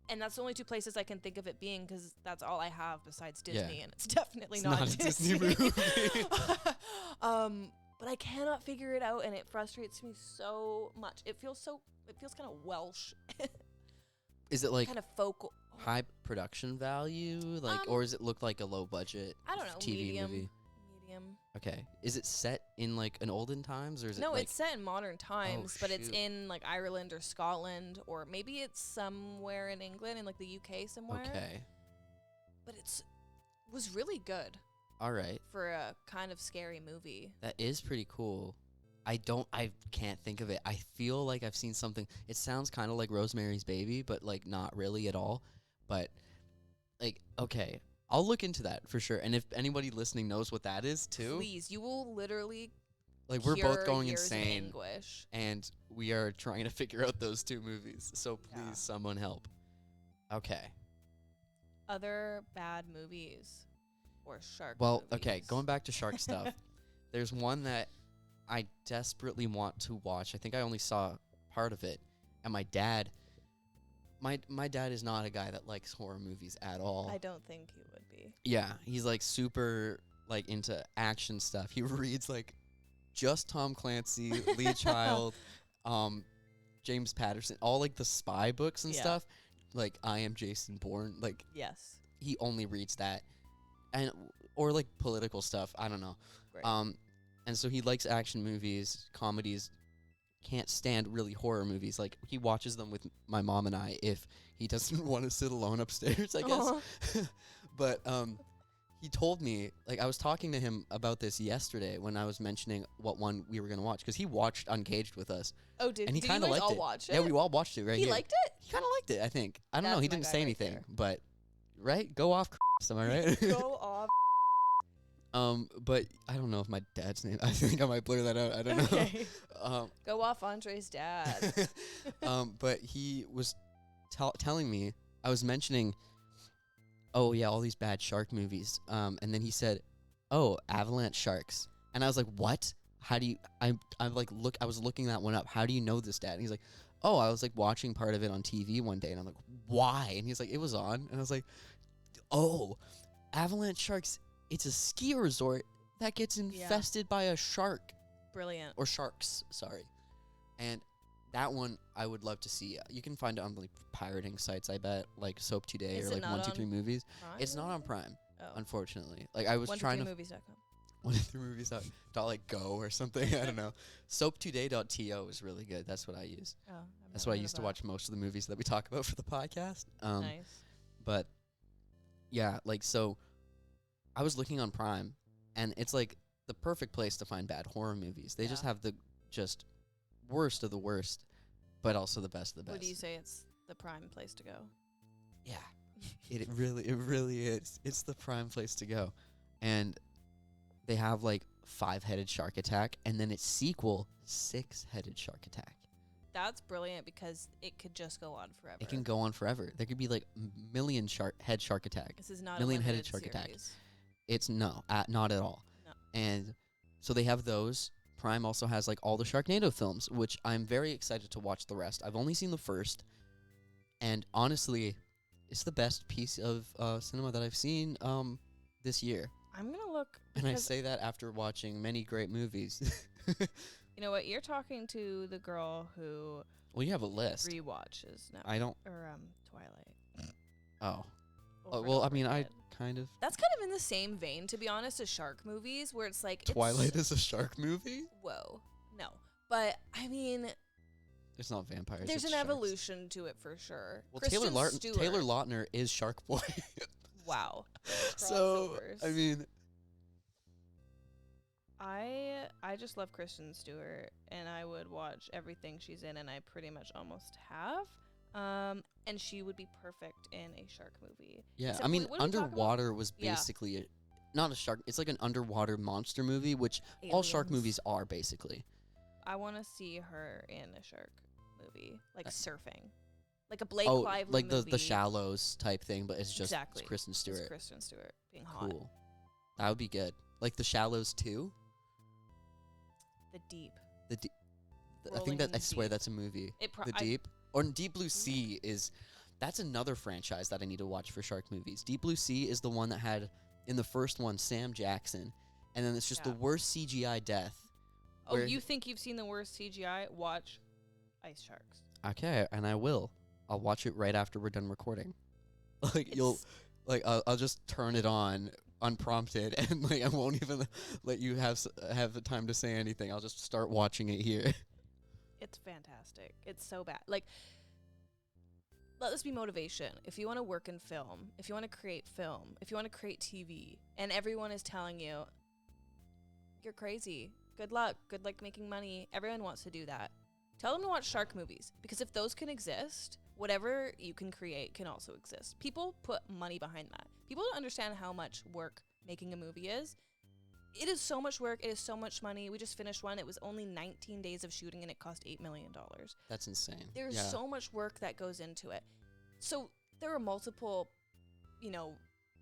and that's the only two places I can think of it being, because that's all I have besides Disney, and it's definitely not a Disney. Disney movie. But I cannot figure it out, and it frustrates me so much. It feels kind of Welsh. Is it like kind of folk? high production value, like, or does it look like a low budget I don't know, TV medium. movie? Medium. Okay. Is it set in like an olden times, or is No, it like it's set in modern times, but it's shoot. in like Ireland or Scotland, or maybe it's somewhere in England, in like the UK somewhere. okay? But was really good All right. for a kind of scary movie. That is pretty cool. I can't think of it. I feel like I've seen something. It sounds kind of like Rosemary's Baby, but like not really at all. But like, okay, I'll look into that for sure. And if anybody listening knows what that is too, Please, you will literally like we're cure both going years of insane, anguish. and we are trying to figure out those two movies. So please, Yeah. someone help. Okay. Other bad movies or shark Well, movies. okay, going back to shark stuff. There's one that I desperately want to watch. I think I only saw part of it. And my dad is not a guy that likes horror movies at all. I don't think he would be. Yeah, he's like super like into action stuff. He reads like just Tom Clancy, Lee Child, James Patterson, all like the spy books and Yeah. stuff. Like I Am Jason Bourne. Like Yes. he only reads that. and or like political stuff. I don't know. Right. And so he likes action movies, comedies. Can't stand really horror movies. Like he watches them with my mom and I if he doesn't want to sit alone upstairs, I guess. But he told me, like, I was talking to him about this yesterday when I was mentioning what one we were gonna watch because he watched Uncaged with us. Oh, did And he did you kind of guys liked all it. watch it? Yeah, we all watched it right He here. liked it? He kind of liked it, I think. I don't know. That's He my didn't guy say right anything, there. but right, go off. Am I right? Go off. But I don't know if my dad's name. I think I might blur that out. I don't know. Okay. Go off, Andre's dad. But he was telling me, I was mentioning, oh yeah, all these bad shark movies. And then he said, oh, Avalanche Sharks. And I was like, what? How do you, I was looking that one up. How do you know this, Dad? And he's like, oh, I was like watching part of it on TV one day. And I'm like, why? And he's like, it was on. And I was like, oh, Avalanche Sharks, it's a ski resort that gets infested by a shark. Brilliant. Or sharks, sorry. And that one I would love to see. You can find it on like pirating sites, I bet, like Soap Today Is or it like not 123 on Movies. Prime? It's not on Prime, Oh. unfortunately. Like I was trying to 123movies.com. 123movies.go like go or something. I don't know. Soaptoday.to is really good. That's what I use. Oh, That's what I used to watch most of the movies that we talk about for the podcast. Nice. But yeah, like so I was looking on Prime and it's like the perfect place to find bad horror movies. They just Yeah. have the just worst of the worst, but also the best of the best. Would you say it's the prime place to go? Yeah. It really is. It's the prime place to go. And they have like 5-headed shark attack and then its sequel 6-headed shark attack. That's brilliant because it could just go on forever. It can go on forever. There could be like million head shark attack. This is not million-headed a shark limited attack. series. It's not at all. No. And so they have those. Prime also has like all the Sharknado films, which I'm very excited to watch the rest. I've only seen the first, and honestly, it's the best piece of cinema that I've seen this year. I'm gonna look. And I because say that after watching many great movies. you know what? You're talking to the girl who Well, you have a list. rewatches now. I don't. Or Twilight. Oh. Over and Well, I over mean, I again. kind of. That's kind of in the same vein, to be honest, as shark movies, where it's like Twilight is a shark movie? Whoa, no, but I mean, It's not vampires. there's it's an sharks. evolution to it for sure. Well, Kristen Stewart. Taylor Lautner is Shark Boy. Wow. So, Crossovers. I mean, I just love Kristen Stewart, and I would watch everything she's in, and I pretty much almost have. And she would be perfect in a shark movie. yeah. Except I mean, what did we talk about? Underwater was Yeah. basically not a shark. It's like an underwater monster movie, which all shark Aliens. movies are basically. I want to see her in a shark movie, like Uh, surfing, like a Blake Oh, Lively like movie. the Shallows type thing, but it's just Exactly. Kristen It's Stewart. Kristen Stewart being hot. Cool. That would be good. Like the Shallows 2. The Deep. The Deep. I Rolling think in that I the swear Deep. that's a movie. It The Deep or Deep Blue Sea is. That's another franchise that I need to watch for shark movies. Deep Blue Sea is the one that had in the first one Sam Jackson, and then it's just the Yeah. worst CGI death. Oh, where- you think you've seen the worst CGI? Watch Ice Sharks. Okay, and I will. I'll watch it right after we're done recording. Like you'll, It's- like I'll just turn it on unprompted, and like I won't even let you have the time to say anything. I'll just start watching it here. It's fantastic. It's so bad. Like, let this be motivation. If you want to work in film, if you want to create film, if you want to create TV, and everyone is telling you, you're crazy. Good luck. Good luck making money. Everyone wants to do that. Tell them to watch shark movies, because if those can exist, whatever you can create can also exist. People put money behind that. People don't understand how much work making a movie is. It is so much work. It is so much money. We just finished one. It was only 19 days of shooting, and it cost $8 million. That's insane. There's yeah. so much work that goes into it. So there are multiple,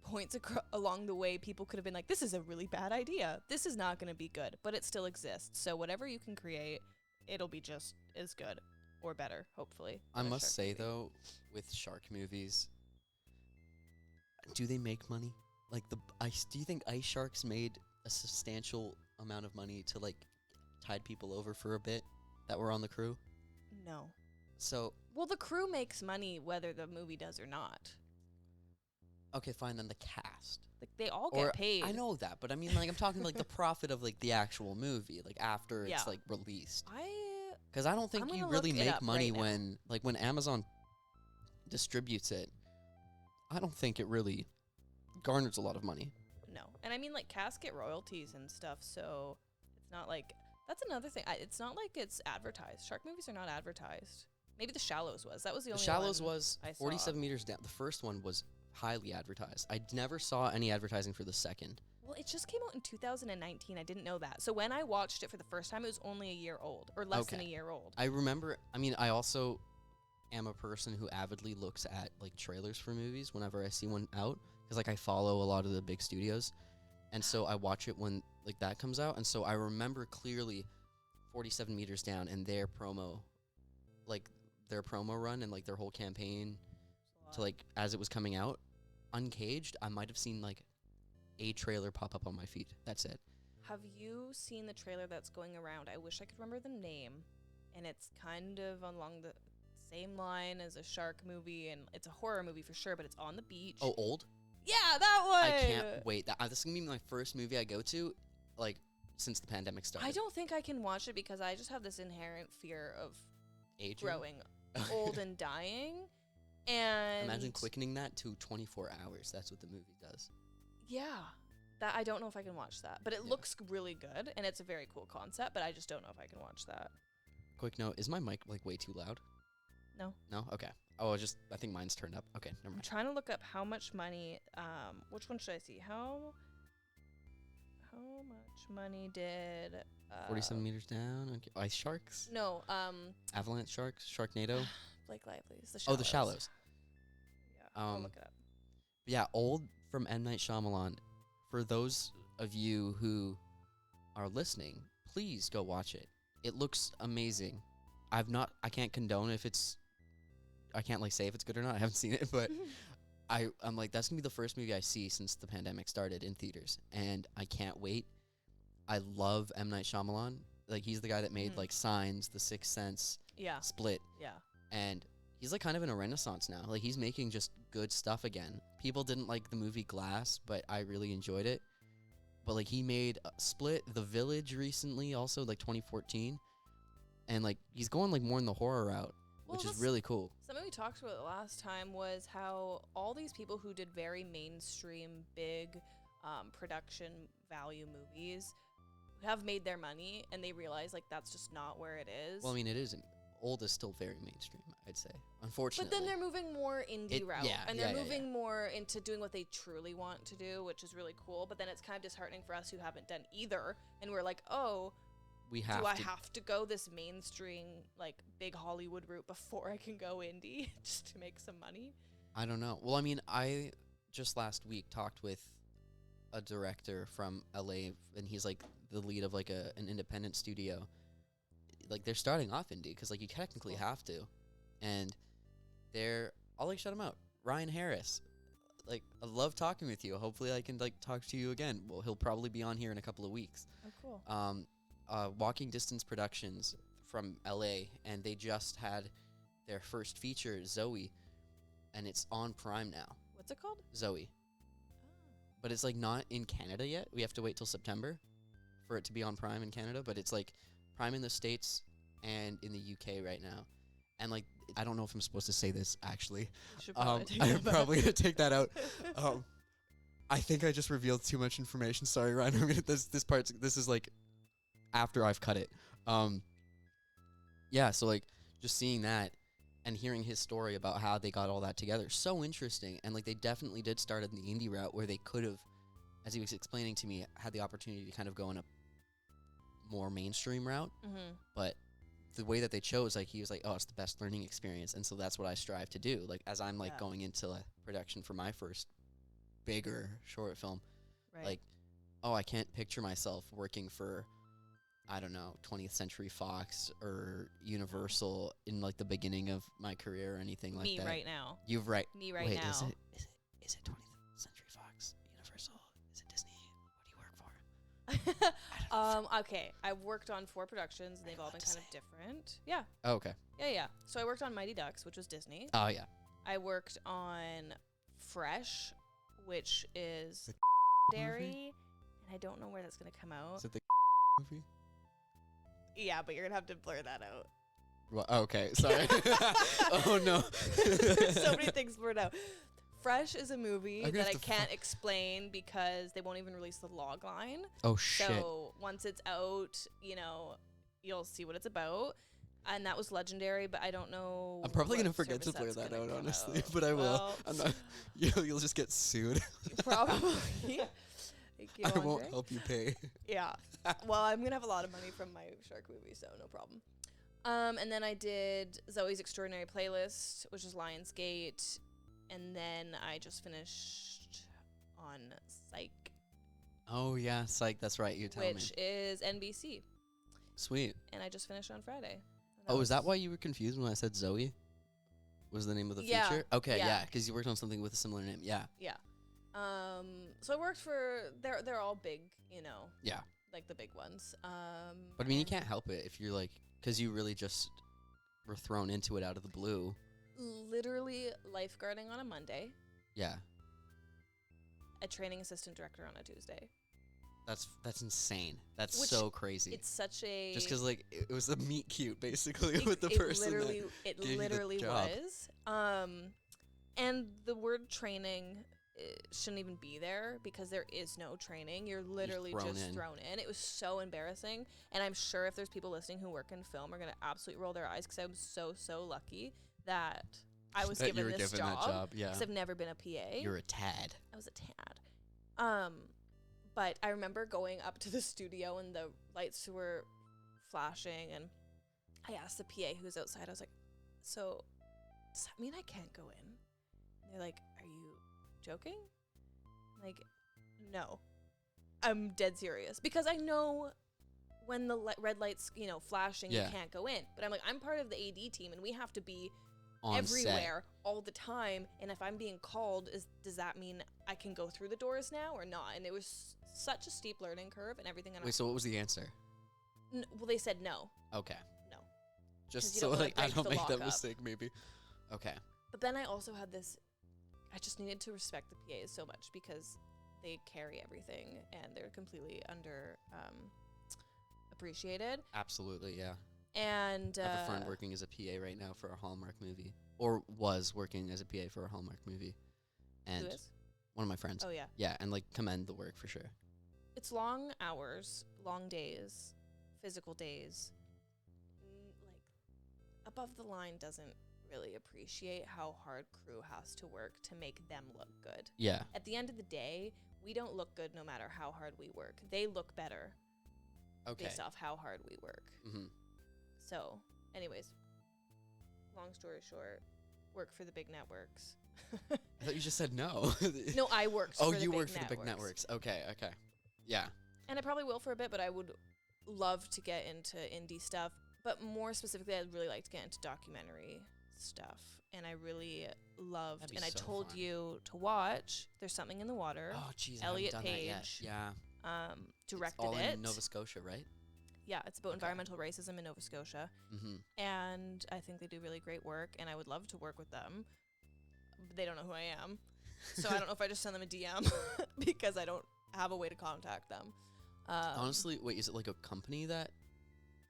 points along the way. People could have been like, this is a really bad idea. This is not going to be good, but it still exists. So whatever you can create, it'll be just as good or better, hopefully. I than a must shark say movie. though, with shark movies, do they make money? Like do you think Ice Sharks made a substantial amount of money to like tide people over for a bit that were on the crew? No. So Well, the crew makes money whether the movie does or not. Okay, fine, then the cast. Like they all Or get paid. I know that, but I mean, like, I'm talking like the profit of like the actual movie, like after it's Yeah. like released. I Because I don't think I'm you gonna really look it make up money right now. when like when Amazon distributes it. I don't think it really garners a lot of money. no. And I mean like cast get royalties and stuff, so it's not like that's another thing. It's not like it's advertised. Shark movies are not advertised. Maybe The Shallows was. That was the The only Shallows one was I saw. 47 meters down. The first one was highly advertised. I never saw any advertising for the second. Well, it just came out in 2019. I didn't know that. So when I watched it for the first time, it was only a year old or less than a Okay. year old. I remember, I mean, I also am a person who avidly looks at like trailers for movies whenever I see one out, because like I follow a lot of the big studios, and so I watch it when like that comes out, and so I remember clearly 47 meters down and their promo, like their promo run and like their whole campaign to like as it was coming out. Uncaged, I might have seen like a trailer pop up on my feed. That's it. Have you seen the trailer that's going around? I wish I could remember the name. And it's kind of along the same line as a shark movie, and it's a horror movie for sure, but it's on the beach. Oh, Old? Yeah, that one! I can't wait. This is gonna be my first movie I go to, like, since the pandemic started. I don't think I can watch it because I just have this inherent fear of Aging? growing old and dying. And Imagine quickening that to 24 hours. That's what the movie does. yeah, that I don't know if I can watch that, but it Yeah. looks really good and it's a very cool concept. But I just don't know if I can watch that. Quick note: is my mic like way too loud? No. No. Okay. Oh, I think mine's turned up. Okay, never I'm mind. trying to look up how much money. Which one should I see? How much money did 47 meters down. Okay. Ice sharks. No, Avalanche sharks. Sharknado. Blake Lively's The Oh, Shallows. The Shallows. Yeah, I'll look it up. Yeah, Old from M. Night Shyamalan. For those of you who are listening, please go watch it. It looks amazing. I can't condone if it's, I can't like say if it's good or not. I haven't seen it, but I'm like, that's gonna be the first movie I see since the pandemic started in theaters, and I can't wait. I love M. Night Shyamalan. Like, he's the guy that made Mhm. like Signs, The Sixth Sense, Yeah, Split, yeah. and he's like kind of in a renaissance now. Like, he's making just good stuff again. People didn't like the movie Glass, but I really enjoyed it. But like, he made Split, The Village recently, also like 2014, and like he's going like more in the horror route, Well, which is that's really cool. something we talked about last time was how all these people who did very mainstream, big production value movies have made their money, and they realize like that's just not where it is. Well, I mean, it isn't. Old is still very mainstream, I'd say. Unfortunately. But then they're moving more indie route, yeah, and they're yeah, yeah, moving more into doing what they truly want to do, which is really cool. But then it's kind of disheartening for us who haven't done either, and we're like, oh, we have do I to. have to go this mainstream, like big Hollywood route before I can go indie just to make some money? I don't know. Well, I mean, I just last week talked with a director from LA, and he's like the lead of like an independent studio. Like, they're starting off indie because like you technically Cool. have to, and I'll like shout him out. Ryan Harris. Like, I love talking with you. Hopefully, I can like talk to you again. Well, he'll probably be on here in a couple of weeks. Oh, cool. Walking Distance Productions from LA, and they just had their first feature, Zoe, and it's on Prime now. What's it called? Zoe. But it's like not in Canada yet. We have to wait till September for it to be on Prime in Canada, but it's like Prime in the States and in the UK right now. And like, I don't know if I'm supposed to say this actually. You should probably take I'm that back. probably gonna take that out. I think I just revealed too much information. Sorry, Ryan. I'm gonna this is like after I've cut it. Yeah, so like just seeing that and hearing his story about how they got all that together, so interesting. And like, they definitely did start in the indie route where they could have, as he was explaining to me, had the opportunity to kind of go in a more mainstream route. Mm-hmm. But the way that they chose, like, he was like, oh, it's the best learning experience. And so that's what I strive to do. Like, as I'm like Yeah. going into a production for my first bigger short film, Right. like, oh, I can't picture myself working for, I don't know, 20th Century Fox or Universal in like the beginning of my career or anything like me that. right now. You've right. Me right Wait, now. is it 20th Century Fox, Universal? Is it Disney? What do you work for? Okay. I've worked on 4 productions, and they've all been kind of different. Yeah. Oh, okay. Yeah. So I worked on Mighty Ducks, which was Disney. Oh, yeah. I worked on Fresh, which is The dairy, and I don't know where that's gonna come out. Is it the movie? Yeah, but you're gonna have to blur that out. Well, okay, sorry. Oh no. So many things blurred out. Fresh is a movie I'm gonna that I have to can't explain because they won't even release the log line. Oh shit. So once it's out, you know, you'll see what it's about. And that was legendary, but I don't know. I'm probably what gonna forget to service blur that's that gonna out, come honestly, out. but I will. Well, I'm not. You'll just get sued. probably. Thank you, I won't Andre. help you pay. Yeah. Well, I'm gonna have a lot of money from my shark movie, so no problem. And then I did Zoe's Extraordinary Playlist, which is Lionsgate, and then I just finished on Psych, Oh yeah, psych. That's right. You tell me. which is NBC, Sweet. and I just finished on Friday. And Oh, is that was- why you were confused when I said Zoe? Was the name of the Yeah, feature? Okay, yeah. yeah, because you worked on something with a similar name. Yeah, Yeah. So I worked for. They're all big, you know, yeah. like the big ones. But I mean, you and can't help it if you're like, because you really just were thrown into it out of the blue. literally lifeguarding on a Monday, Yeah, a training assistant director on a Tuesday. that's insane. That's Which so crazy. It's such a Just because like it was a meet cute basically it, with the it person. literally that it gave you the literally job. was. And the word training shouldn't even be there because there is no training. You're literally thrown just in. thrown in. It was so embarrassing, and I'm sure if there's people listening who work in film are gonna absolutely roll their eyes because I'm so lucky that I was that given you were this given that job. Yeah, because I've never been a PA. you're a tad. I was a tad. But I remember going up to the studio and the lights were flashing, and I asked the PA who was outside. I was like, "So, does that mean I can't go in?" And they're like, "Are you joking?" I'm like, no, I'm dead serious because I know when the red lights, you know, flashing, Yeah. you can't go in. But I'm like, I'm part of the AD team, and we have to be On everywhere all the time, and if I'm being called, does that mean I can go through the doors now or not? And it was such a steep learning curve and everything. set. And Wait, so what was the answer? well, they said no. Okay, No. just 'Cause you so don't wanna like I break don't the make that lockup. mistake. Maybe. Okay. But then I also had this, I just needed to respect the PAs so much because they carry everything and they're completely under appreciated. Absolutely, yeah. And I have a friend working as a PA right now for a Hallmark movie, or was working as a PA for a Hallmark movie, and who is? one of my friends. Oh yeah. Yeah, and like commend the work for sure. It's long hours, long days, physical days. Like, above the line doesn't really appreciate how hard crew has to work to make them look good. Yeah. At the end of the day, we don't look good no matter how hard we work. They look better Okay. based off how hard we work. Mm-hmm. So, anyways, long story short, work for the big networks. I thought you just said no. No, I worked Oh, for the you big work for the big networks. Okay. Okay. Yeah. And I probably will for a bit, but I would love to get into indie stuff. But more specifically, I'd really like to get into documentary stuff. And I really loved, That'd be and I so told fun. you to watch There's Something in the Water. Oh, jeez. Elliot I haven't done that yet. Page Yeah. Directed it's all it. in Nova Scotia, right? Yeah, it's about Okay. environmental racism in Nova Scotia. Mm-hmm. And I think they do really great work, and I would love to work with them. But they don't know who I am. So I don't know if I just send them a DM because I don't have a way to contact them. Honestly, wait, is it like a company that,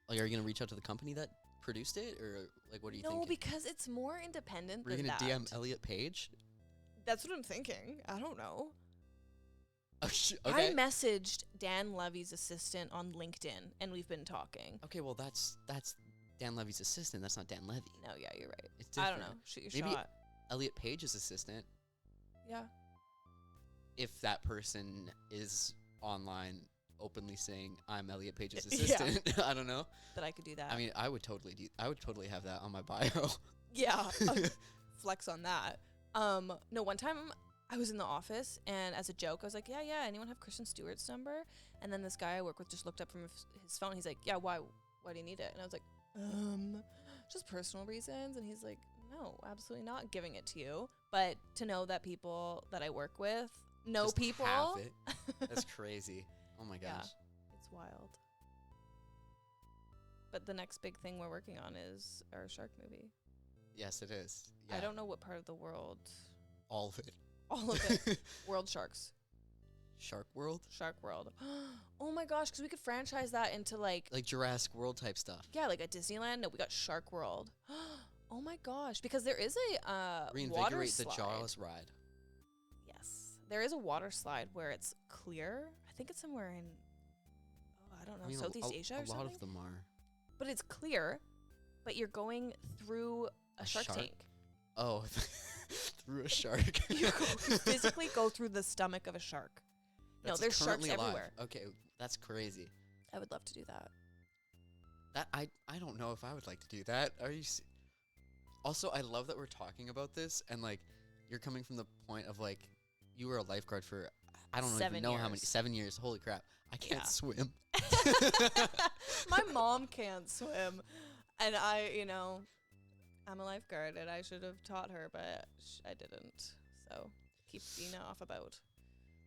like, are you gonna reach out to the company that produced it, or like, what are you no, thinking? because it's more independent Were you than gonna that. DM Elliot Page? That's what I'm thinking. I don't know. Oh, okay. I messaged Dan Levy's assistant on LinkedIn, and we've been talking. Okay, well that's Dan Levy's assistant. That's not Dan Levy. No, yeah, you're right. It's I different. don't know. Shoot your Maybe shot. Elliot Page's assistant, Yeah. if that person is online openly saying I'm Elliot Page's Yeah. assistant. I don't know. That I could do that. I mean, I would totally have that on my bio. yeah. Flex on that. No, one time I was in the office, and as a joke, I was like, yeah, anyone have Kristen Stewart's number? And then this guy I work with just looked up from his phone. He's like, yeah, why do you need it? And I was like, just personal reasons. And he's like, no, absolutely not giving it to you. But to know that people that I work with know Just people. have it. That's crazy. Oh my gosh. Yeah. It's wild. But the next big thing we're working on is our shark movie. Yes, it is. I Yeah. don't know what part of the world. All of it. All of it. World Sharks. Shark World? Shark World. Oh my gosh, because we could franchise that into like Jurassic World type stuff. yeah, like a Disneyland. No, we got Shark World. Oh my gosh, because there is a water Reinvigorate the slide. Jaws ride. Yes, there is a water slide where it's clear. I think it's somewhere in I don't know, Southeast Asia or a something. lot of them are. But it's clear, but you're going through a shark tank. Oh, through a shark. You physically go through the stomach of a shark. No, there's sharks everywhere. Okay, that's crazy. I would love to do that. That I don't know if I would like to do that. Are you? Also, I love that we're talking about this, and like, you're coming from the point of like, you were a lifeguard for I don't even know how many 7 years. Holy crap! I can't swim. My mom can't swim, and I'm a lifeguard, and I should have taught her, but I didn't. So keep Dina off about.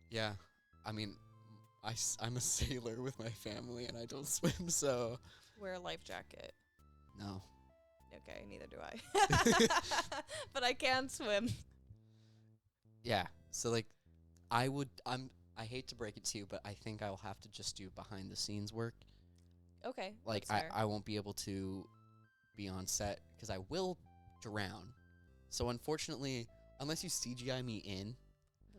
Yeah, I mean, I'm a sailor with my family, and I don't swim, so. Wear a life jacket. No. Okay, neither do I. But I can swim. Yeah, so like, I hate to break it to you, but I think I will have to just do behind the scenes work. Okay. Like, I won't be able to be on set because I will drown. So unfortunately, unless you CGI me in,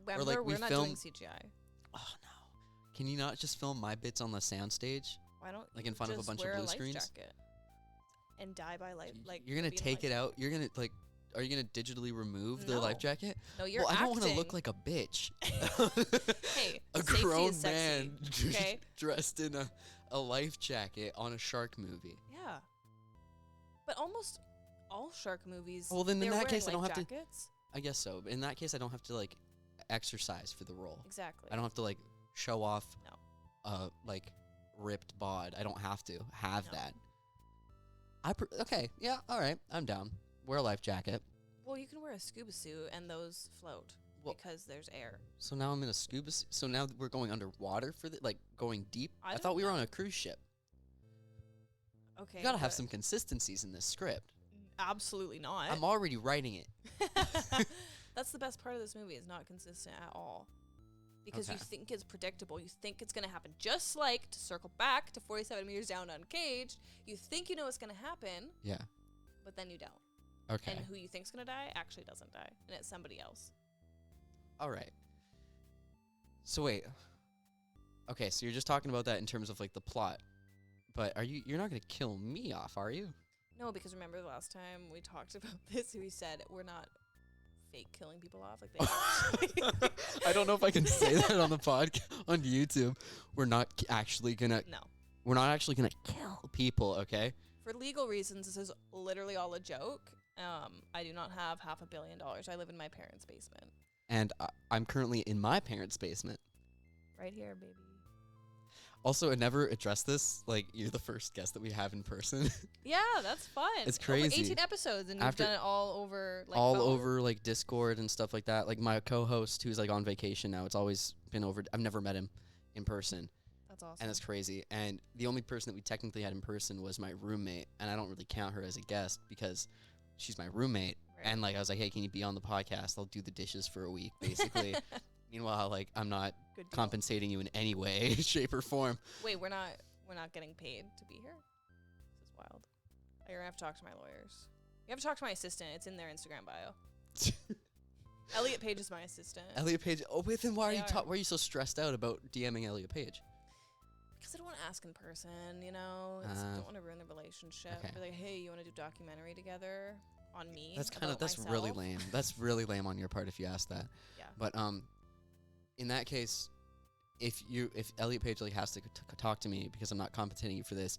Remember, like we're not doing CGI. Oh no! Can you not just film my bits on the soundstage? Why don't like in front of a bunch of blue screens? Jacket and die by life. Like you're gonna take it out. You're gonna like. Are you gonna digitally remove the life jacket? No, you're I acting. don't want to look like a bitch. Hey, a safety grown is sexy, man okay? dressed in a life jacket on a shark movie. Yeah, but almost all shark movies. Well, then in that case, I don't have jackets. to. I guess so. In that case, I don't have to like exercise for the role. Exactly. I don't have to like show off. Like ripped bod. I don't have to have that. Okay. Yeah. All right. I'm down. Wear a life jacket. Well, you can wear a scuba suit and those float because there's air. So now I'm in a scuba suit. So now we're going underwater for like going deep. I thought we were on a cruise ship. Okay. You gotta have some consistencies in this script. Absolutely not. I'm already writing it. That's the best part of this movie. It's not consistent at all. Because you think it's predictable. You think it's going to happen. Just like, to circle back to 47 Meters Down Uncaged, you think you know what's going to happen. Yeah. But then you don't. Okay. And who you think's going to die actually doesn't die. And it's somebody else. All right. So wait. Okay, so you're just talking about that in terms of like the plot. But you're not going to kill me off, are you? No, because remember the last time we talked about this, we said we're not fake killing people off like they actually. I don't know if I can say that on the podcast on YouTube. We're not actually gonna. No. We're not actually gonna kill people. Okay. For legal reasons, this is literally all a joke. I do not have $500 million. I live in my parents' basement. And I'm currently in my parents' basement. Right here, baby. Also, I never addressed this. Like, you're the first guest that we have in person. Yeah, that's fun. It's crazy. Over 18 episodes, and you've done it all over, like, all phone. over, like, Discord and stuff like that. Like, my co-host, who's, like, on vacation now, it's always been over. I've never met him in person. That's awesome. And it's crazy. And the only person that we technically had in person was my roommate. And I don't really count her as a guest because she's my roommate. Right. And, like, I was like, hey, can you be on the podcast? I'll do the dishes for a week, basically. Meanwhile, like, I'm not compensating you in any way, shape, or form. Wait, we're not getting paid to be here? This is wild. You're gonna have to talk to my lawyers. You have to talk to my assistant. It's in their Instagram bio. Elliot Page is my assistant. Elliot Page. Oh, wait, then why are you so stressed out about DMing Elliot Page? Because I don't want to ask in person, you know? I don't want to ruin the relationship. Okay. Be like, hey, you want to do a documentary together on me? That's really lame. That's really lame on your part if you ask that. Yeah. But, in that case, if Elliot Page like has to talk to me because I'm not compensating you for this,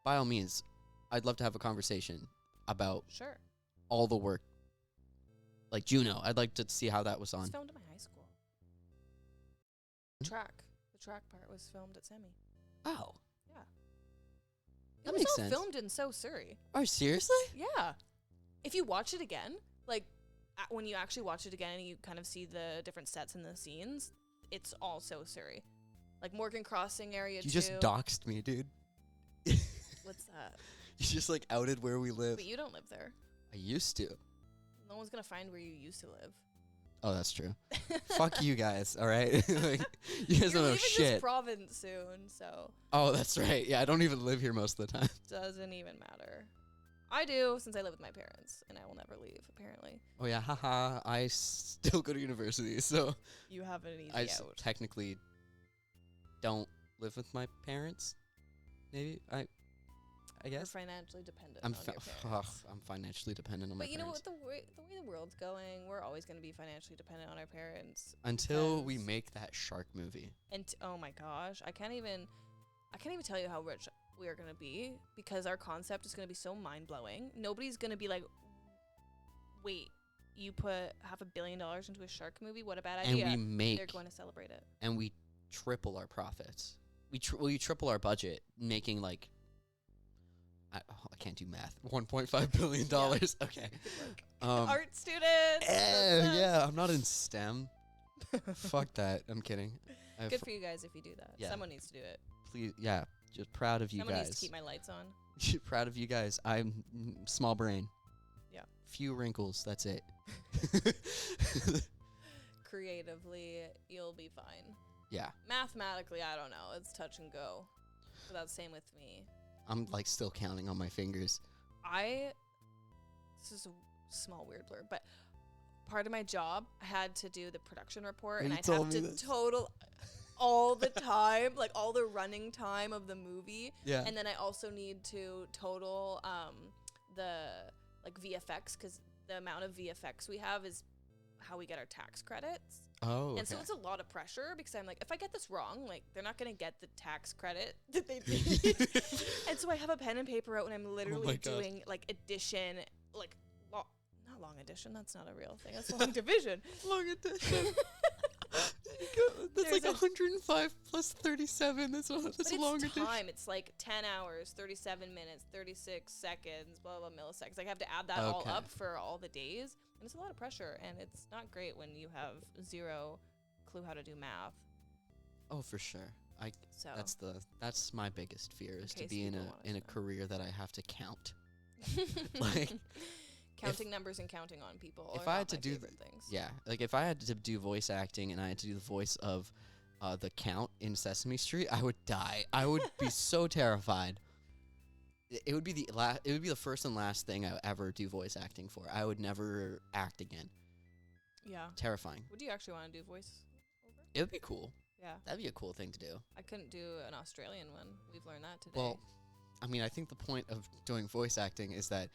by all means, I'd love to have a conversation about all the work. Like Juno, I'd like to see how that was on. It was filmed at my high school. The track part was filmed at Semi. Oh. Yeah. That makes sense. It was all filmed in Surrey. Oh, seriously? Yeah. If you watch it again, like, when you actually watch it again and you kind of see the different sets and the scenes, it's all Surrey. Like Morgan Crossing area too. You just doxed me, dude. What's that? You just like outed where we live. But you don't live there. I used to. No one's gonna find where you used to live. Oh, that's true. Fuck you guys, all right? Like, you guys You're don't know leaving shit. this province soon, so Oh, that's right. Yeah, I don't even live here most of the time. doesn't even matter. I do, since I live with my parents, and I will never leave, apparently. Oh, yeah, haha. I still go to university, so You have an easy I out. technically don't live with my parents. Maybe I You're guess financially dependent I'm on your parents. I'm financially dependent on my But you know parents. what? The way the world's going, we're always going to be financially dependent on our parents. Until we because- make that shark movie. And oh my gosh, I can't even tell you how rich we are going to be, because our concept is going to be so mind blowing. Nobody's going to be like, wait, you put $500 million into a shark movie? What a bad And idea. we make They're going to celebrate it. and we triple our profits. We triple our budget, making like I can't do math. $1.5 billion. Okay. Art students. Yeah, I'm not in STEM. Fuck that. I'm kidding. Good for you guys if you do that. Yeah. Someone needs to do it. Please, yeah. Just proud of you Someone guys. needs to keep my lights on. Proud of you guys. I'm small brain. Yeah. Few wrinkles. That's it. Creatively, you'll be fine. Yeah. Mathematically, I don't know. It's touch and go. But that's same with me. I'm like still counting on my fingers. This is a small weird blur, but part of my job, I had to do the production report, and You I'd told have me to this. total all the time, like all the running time of the movie. Yeah. And then I also need to total the like VFX, because the amount of VFX we have is how we get our tax credits. Oh. Okay. And so it's a lot of pressure, because I'm like, if I get this wrong, like they're not gonna get the tax credit that they need. And so I have a pen and paper out, and I'm literally gosh. doing like addition, like not long addition. That's not a real thing. That's long division. long addition. That's There's like a- 105 plus 37. That's a But long it's addition. time. It's like 10 hours, 37 minutes, 36 seconds, blah, blah, milliseconds. Like I have to add that all Okay. up for all the days. And it's a lot of pressure. And it's not great when you have zero clue how to do math. Oh, for sure. So That's my biggest fear, is to case be in people wanna a know. career that I have to count. like, counting numbers and counting on people if are I not had to my do favorite things. Yeah, like if I had to do voice acting and I had to do the voice of the Count in Sesame Street, I would die. I would be so terrified. It would be the first and last thing I would ever do voice acting for. I would never act again. Yeah. Terrifying. Would you actually want to do voice over? It would be cool. Yeah. That'd be a cool thing to do. I couldn't do an Australian one. We've learned that today. Well, I mean, I think the point of doing voice acting is that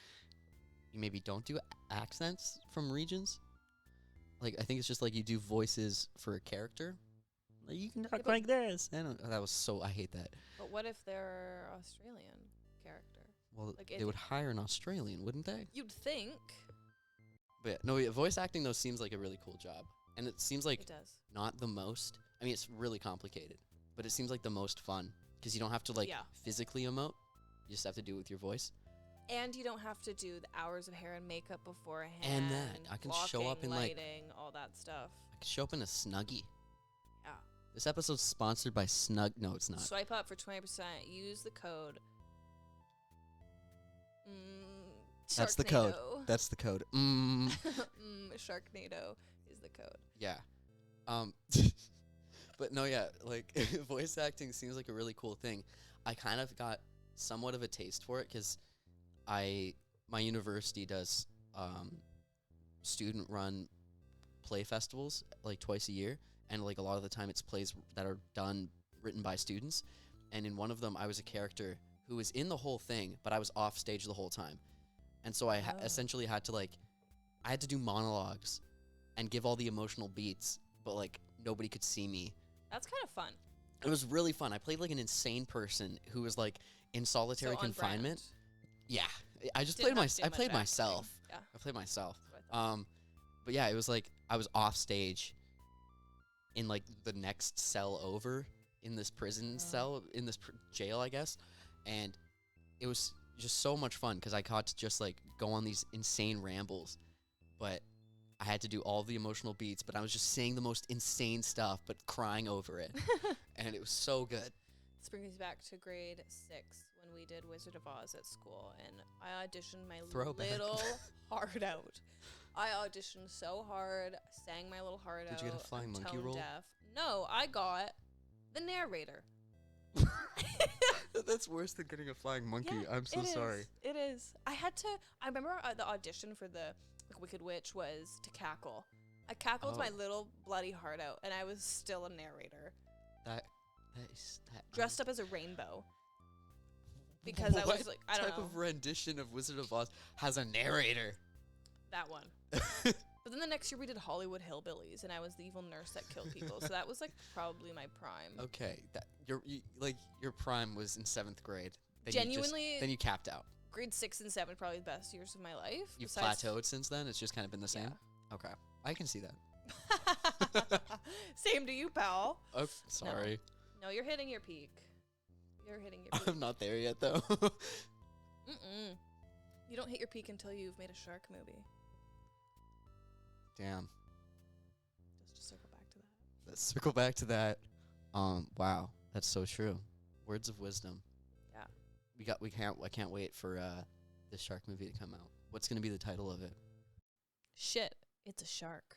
you maybe don't do accents from regions. Like, I think it's just like you do voices for a character. Like, you can talk but- like this. I hate that. But what if they're Australian character? Well, Like, they if- would hire an Australian, wouldn't they? You'd think But yeah, no, yeah, voice acting though seems like a really cool job, and it seems like it does. not the most. I mean, it's really complicated, but it seems like the most fun because you don't have to like Yeah. physically emote. You just have to do it with your voice. And you don't have to do the hours of hair and makeup beforehand. And that, I can show up blocking, in, like- lighting, all that stuff. I could show up in a Snuggie. Yeah. This episode's sponsored by Snug. No, it's not. Swipe up for 20%. Use the code. That's the code. Sharknado. That's the code. Sharknado is the code. Yeah. But no, yeah, like voice acting seems like a really cool thing. I kind of got somewhat of a taste for it because my university does student run play festivals like twice a year, and like a lot of the time it's plays that are written by students. And in one of them, I was a character who was in the whole thing, but I was off stage the whole time. And so I Oh. essentially had to I had to do monologues and give all the emotional beats, but like nobody could see me. That's kind of fun. It was really fun. I played like an insane person who was like in solitary So on confinement. brand. Yeah, I just Didn't played have to do I much played acting. myself. Yeah. I played myself. That's what I thought. But yeah, it was like I was off stage in like the next cell over in this prison Oh. cell in this jail, I guess, and it was just so much fun because I got to just like go on these insane rambles, but I had to do all the emotional beats, but I was just saying the most insane stuff, but crying over it, and it was so good. This brings me back to grade 6 when we did Wizard of Oz at school, and I auditioned my Throwback. little heart out. I auditioned so hard, sang my little heart out. Did you get a flying I'm monkey tone role? deaf. No, I got the narrator. That's worse than getting a flying monkey. Yeah, I'm so sorry. It is. I remember the audition for the Wicked Witch was to cackle. I cackled my little bloody heart out, and I was still a narrator. That Dressed up as a rainbow. Because I was like, I don't know. What type of rendition of Wizard of Oz has a narrator? That one. But then the next year we did Hollywood Hillbillies, and I was the evil nurse that killed people. So that was like probably my prime. Okay, your prime was in 7th grade. Then Genuinely, then you capped out. grade 6 and 7 probably the best years of my life. You've plateaued since then. It's just kind of been the same. Yeah. Okay, I can see that. Same to you, pal. Oh, sorry. No, you're hitting your peak. You're hitting your peak. I'm not there yet, though. You don't hit your peak until you've made a shark movie. Damn. Just to circle back to that. Let's circle back to that. Wow, that's so true. Words of wisdom. Yeah. I can't wait for this shark movie to come out. What's gonna be the title of it? Shit, it's a shark.